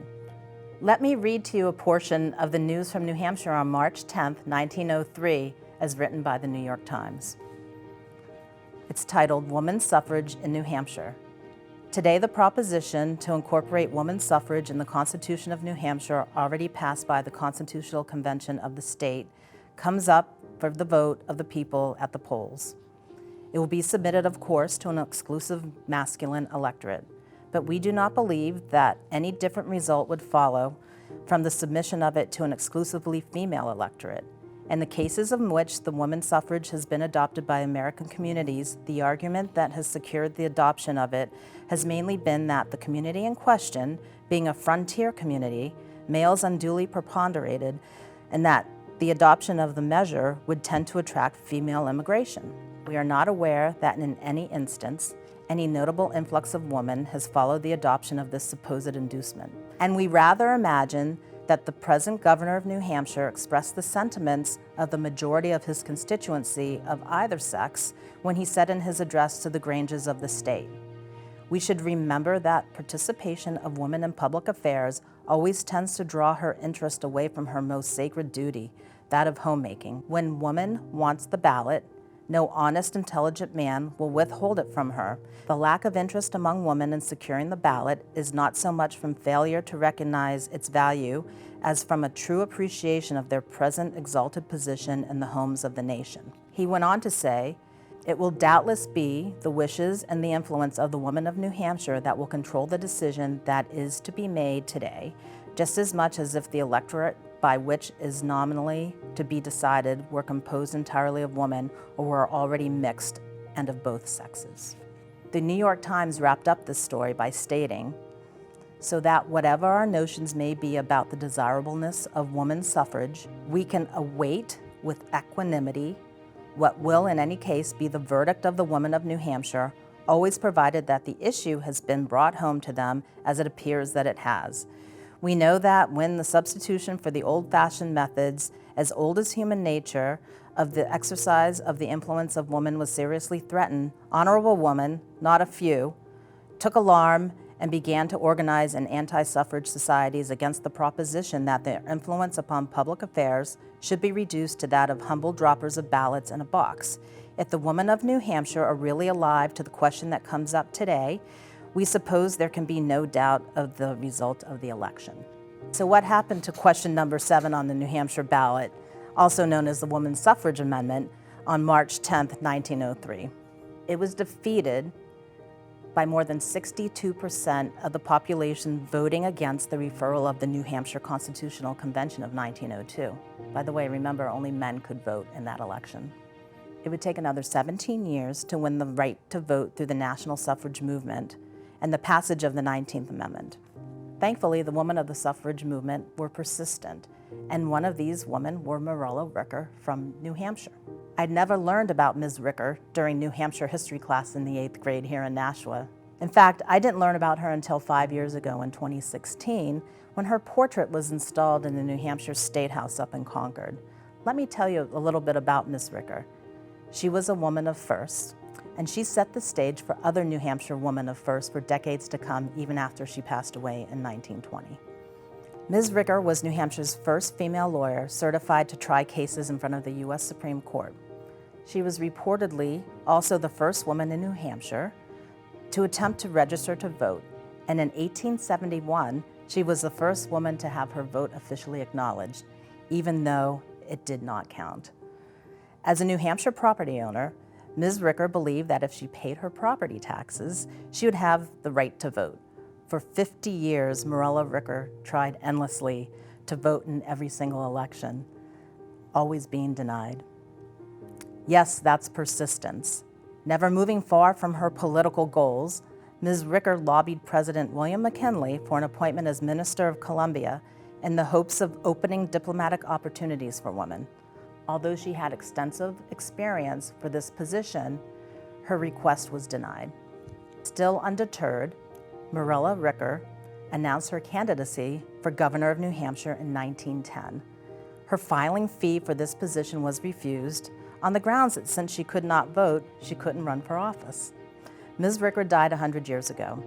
Let me read to you a portion of the news from New Hampshire on March 10, 1903, as written by the New York Times. It's titled, "Women's Suffrage in New Hampshire." Today, the proposition to incorporate women's suffrage in the Constitution of New Hampshire, already passed by the Constitutional Convention of the state, comes up for the vote of the people at the polls. It will be submitted, of course, to an exclusive masculine electorate, but we do not believe that any different result would follow from the submission of it to an exclusively female electorate. In the cases in which the women's suffrage has been adopted by American communities, the argument that has secured the adoption of it has mainly been that the community in question, being a frontier community, males unduly preponderated, and that the adoption of the measure would tend to attract female immigration. We are not aware that in any instance, any notable influx of women has followed the adoption of this supposed inducement. And we rather imagine that the present governor of New Hampshire expressed the sentiments of the majority of his constituency of either sex when he said in his address to the Granges of the state, "We should remember that participation of women in public affairs always tends to draw her interest away from her most sacred duty, that of homemaking. When woman wants the ballot, no honest, intelligent man will withhold it from her. The lack of interest among women in securing the ballot is not so much from failure to recognize its value as from a true appreciation of their present exalted position in the homes of the nation." He went on to say, "It will doubtless be the wishes and the influence of the women of New Hampshire that will control the decision that is to be made today, just as much as if the electorate by which is nominally to be decided were composed entirely of women or were already mixed and of both sexes." The New York Times wrapped up this story by stating, "So that whatever our notions may be about the desirableness of women's suffrage, we can await with equanimity what will in any case be the verdict of the women of New Hampshire, always provided that the issue has been brought home to them as it appears that it has. We know that when the substitution for the old-fashioned methods, as old as human nature, of the exercise of the influence of woman was seriously threatened, honorable women, not a few, took alarm and began to organize in anti-suffrage societies against the proposition that their influence upon public affairs should be reduced to that of humble droppers of ballots in a box. If the women of New Hampshire are really alive to the question that comes up today, we suppose there can be no doubt of the result of the election." So what happened to question number 7 on the New Hampshire ballot, also known as the Women's Suffrage Amendment, on March 10, 1903? It was defeated by more than 62% of the population voting against the referral of the New Hampshire Constitutional Convention of 1902. By the way, remember, only men could vote in that election. It would take another 17 years to win the right to vote through the national suffrage movement and the passage of the 19th Amendment. Thankfully, the women of the suffrage movement were persistent, and one of these women were Marilla Ricker from New Hampshire. I'd never learned about Ms. Ricker during New Hampshire history class in the 8th grade here in Nashua. In fact, I didn't learn about her until 5 years ago in 2016, when her portrait was installed in the New Hampshire State House up in Concord. Let me tell you a little bit about Ms. Ricker. She was a woman of firsts, and she set the stage for other New Hampshire women of first for decades to come, even after she passed away in 1920. Ms. Ricker was New Hampshire's first female lawyer certified to try cases in front of the U.S. Supreme Court. She was reportedly also the first woman in New Hampshire to attempt to register to vote, and in 1871, she was the first woman to have her vote officially acknowledged, even though it did not count. As a New Hampshire property owner, Ms. Ricker believed that if she paid her property taxes, she would have the right to vote. For 50 years, Morella Ricker tried endlessly to vote in every single election, always being denied. Yes, that's persistence. Never moving far from her political goals, Ms. Ricker lobbied President William McKinley for an appointment as Minister of Columbia in the hopes of opening diplomatic opportunities for women. Although she had extensive experience for this position, her request was denied. Still undeterred, Morella Ricker announced her candidacy for governor of New Hampshire in 1910. Her filing fee for this position was refused on the grounds that since she could not vote, she couldn't run for office. Ms. Ricker died 100 years ago.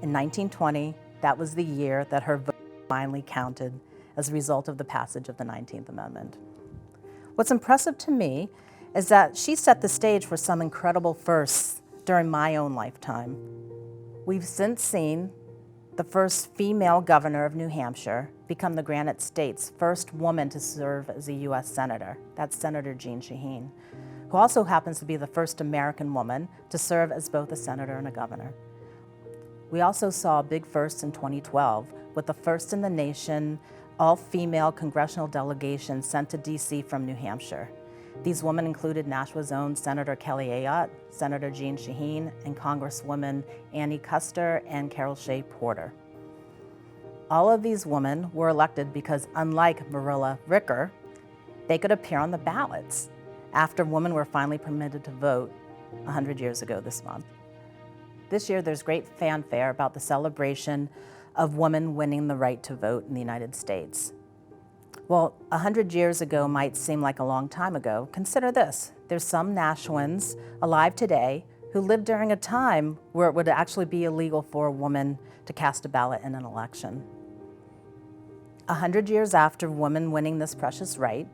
In 1920, that was the year that her vote finally counted as a result of the passage of the 19th Amendment. What's impressive to me is that she set the stage for some incredible firsts during my own lifetime. We've since seen the first female governor of New Hampshire become the Granite State's first woman to serve as a U.S. Senator. That's Senator Jean Shaheen, who also happens to be the first American woman to serve as both a senator and a governor. We also saw a big first in 2012 with the first in the nation all-female congressional delegation sent to D.C. from New Hampshire. These women included Nashua's own Senator Kelly Ayotte, Senator Jean Shaheen, and Congresswomen Annie Kuster and Carol Shea Porter. All of these women were elected because, unlike Morella Ricker, they could appear on the ballots after women were finally permitted to vote 100 years ago this month. This year, there's great fanfare about the celebration of women winning the right to vote in the United States. Well, 100 years ago might seem like a long time ago. Consider this. There's some Nashuans alive today who lived during a time where it would actually be illegal for a woman to cast a ballot in an election. 100 years after women winning this precious right,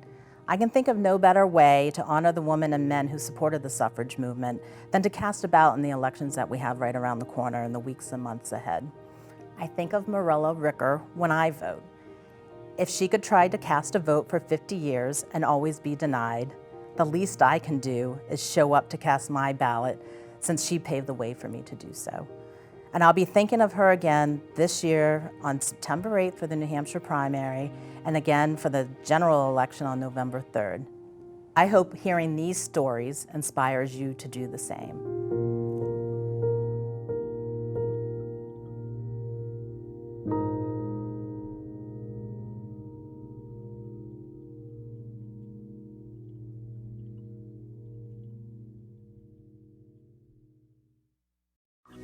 I can think of no better way to honor the women and men who supported the suffrage movement than to cast a ballot in the elections that we have right around the corner in the weeks and months ahead. I think of Morella Ricker when I vote. If she could try to cast a vote for 50 years and always be denied, the least I can do is show up to cast my ballot since she paved the way for me to do so. And I'll be thinking of her again this year on September 8th for the New Hampshire primary and again for the general election on November 3rd. I hope hearing these stories inspires you to do the same.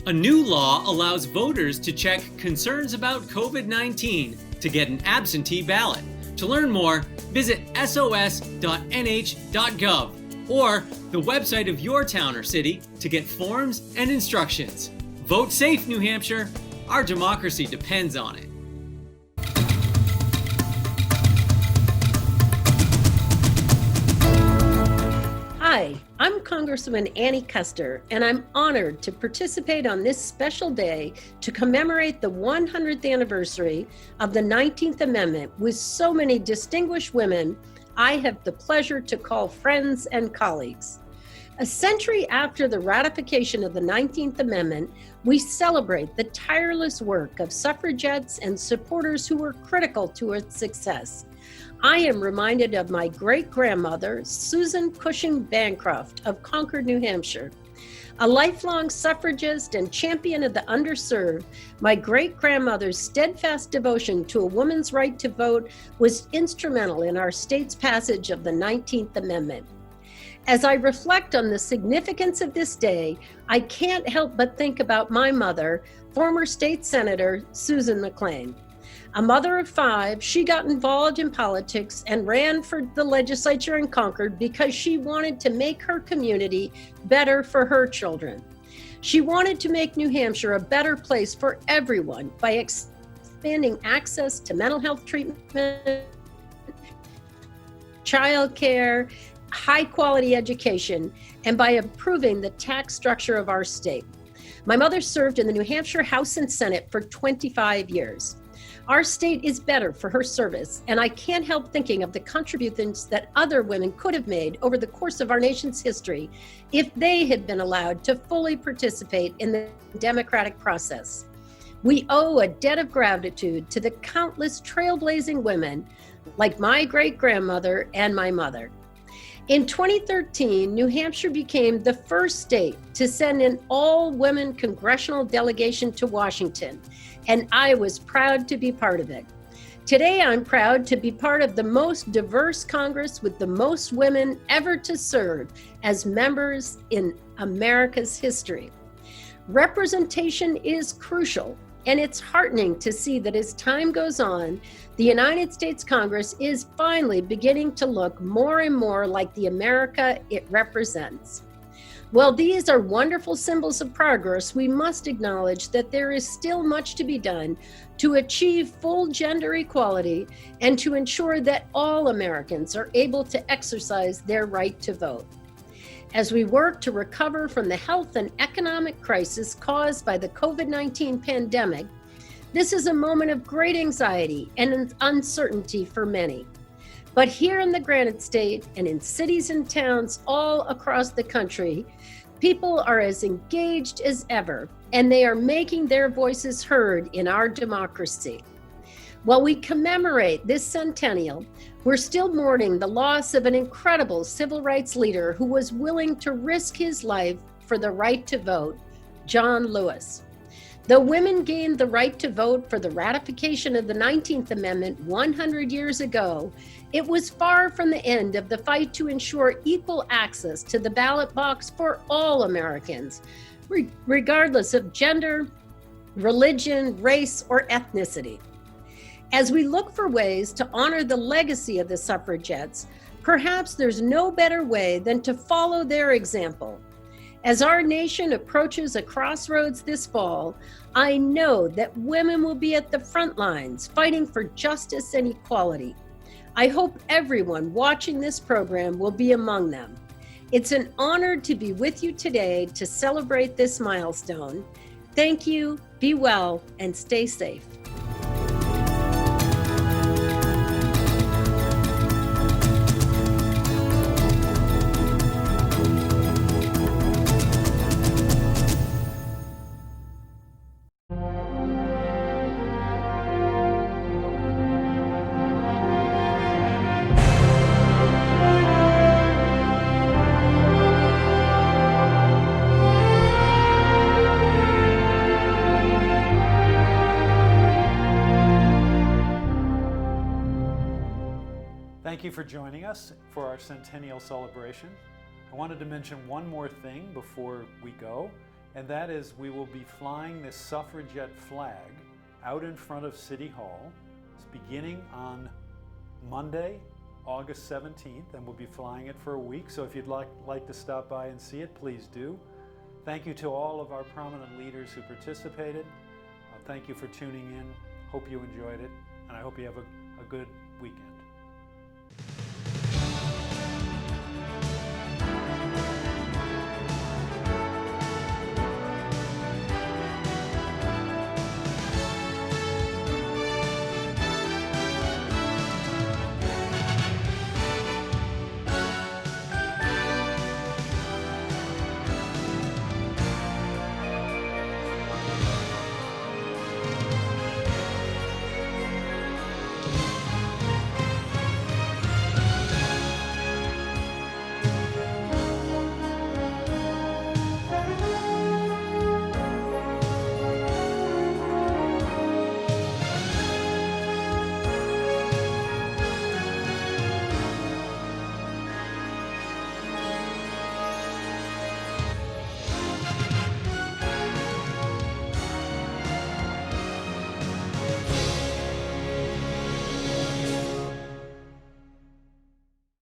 A new law allows voters to check concerns about COVID-19 to get an absentee ballot. To learn more, visit sos.nh.gov or the website of your town or city to get forms and instructions. Vote safe, New Hampshire. Our democracy depends on it. Hi, I'm Congresswoman Annie Kuster, and I'm honored to participate on this special day to commemorate the 100th anniversary of the 19th Amendment with so many distinguished women I have the pleasure to call friends and colleagues. A century after the ratification of the 19th Amendment, we celebrate the tireless work of suffragettes and supporters who were critical to its success. I am reminded of my great-grandmother, Susan Cushing Bancroft of Concord, New Hampshire. A lifelong suffragist and champion of the underserved, my great-grandmother's steadfast devotion to a woman's right to vote was instrumental in our state's passage of the 19th Amendment. As I reflect on the significance of this day, I can't help but think about my mother, former state senator Susan McLean. A mother of 5, she got involved in politics and ran for the legislature in Concord because she wanted to make her community better for her children. She wanted to make New Hampshire a better place for everyone by expanding access to mental health treatment, childcare, high-quality education, and by improving the tax structure of our state. My mother served in the New Hampshire House and Senate for 25 years. Our state is better for her service, and I can't help thinking of the contributions that other women could have made over the course of our nation's history if they had been allowed to fully participate in the democratic process. We owe a debt of gratitude to the countless trailblazing women like my great-grandmother and my mother. In 2013, New Hampshire became the first state to send an all-women congressional delegation to Washington, and I was proud to be part of it. Today, I'm proud to be part of the most diverse Congress with the most women ever to serve as members in America's history. Representation is crucial, and it's heartening to see that as time goes on, the United States Congress is finally beginning to look more and more like the America it represents. While these are wonderful symbols of progress, we must acknowledge that there is still much to be done to achieve full gender equality and to ensure that all Americans are able to exercise their right to vote. As we work to recover from the health and economic crisis caused by the COVID-19 pandemic, this is a moment of great anxiety and uncertainty for many. But here in the Granite State and in cities and towns all across the country, people are as engaged as ever, and they are making their voices heard in our democracy. While we commemorate this centennial, we're still mourning the loss of an incredible civil rights leader who was willing to risk his life for the right to vote, John Lewis. Though women gained the right to vote for the ratification of the 19th Amendment 100 years ago, it was far from the end of the fight to ensure equal access to the ballot box for all Americans, regardless of gender, religion, race, or ethnicity. As we look for ways to honor the legacy of the suffragettes, perhaps there's no better way than to follow their example. As our nation approaches a crossroads this fall, I know that women will be at the front lines fighting for justice and equality. I hope everyone watching this program will be among them. It's an honor to be with you today to celebrate this milestone. Thank you, be well, and stay safe. Thank you for joining us for our centennial celebration. I wanted to mention one more thing before we go, and that is we will be flying this suffragette flag out in front of City Hall. It's beginning on Monday, August 17th, and we'll be flying it for a week. So if you'd like to stop by and see it, please do. Thank you to all of our prominent leaders who participated. Thank you for tuning in. Hope you enjoyed it, and I hope you have a good weekend.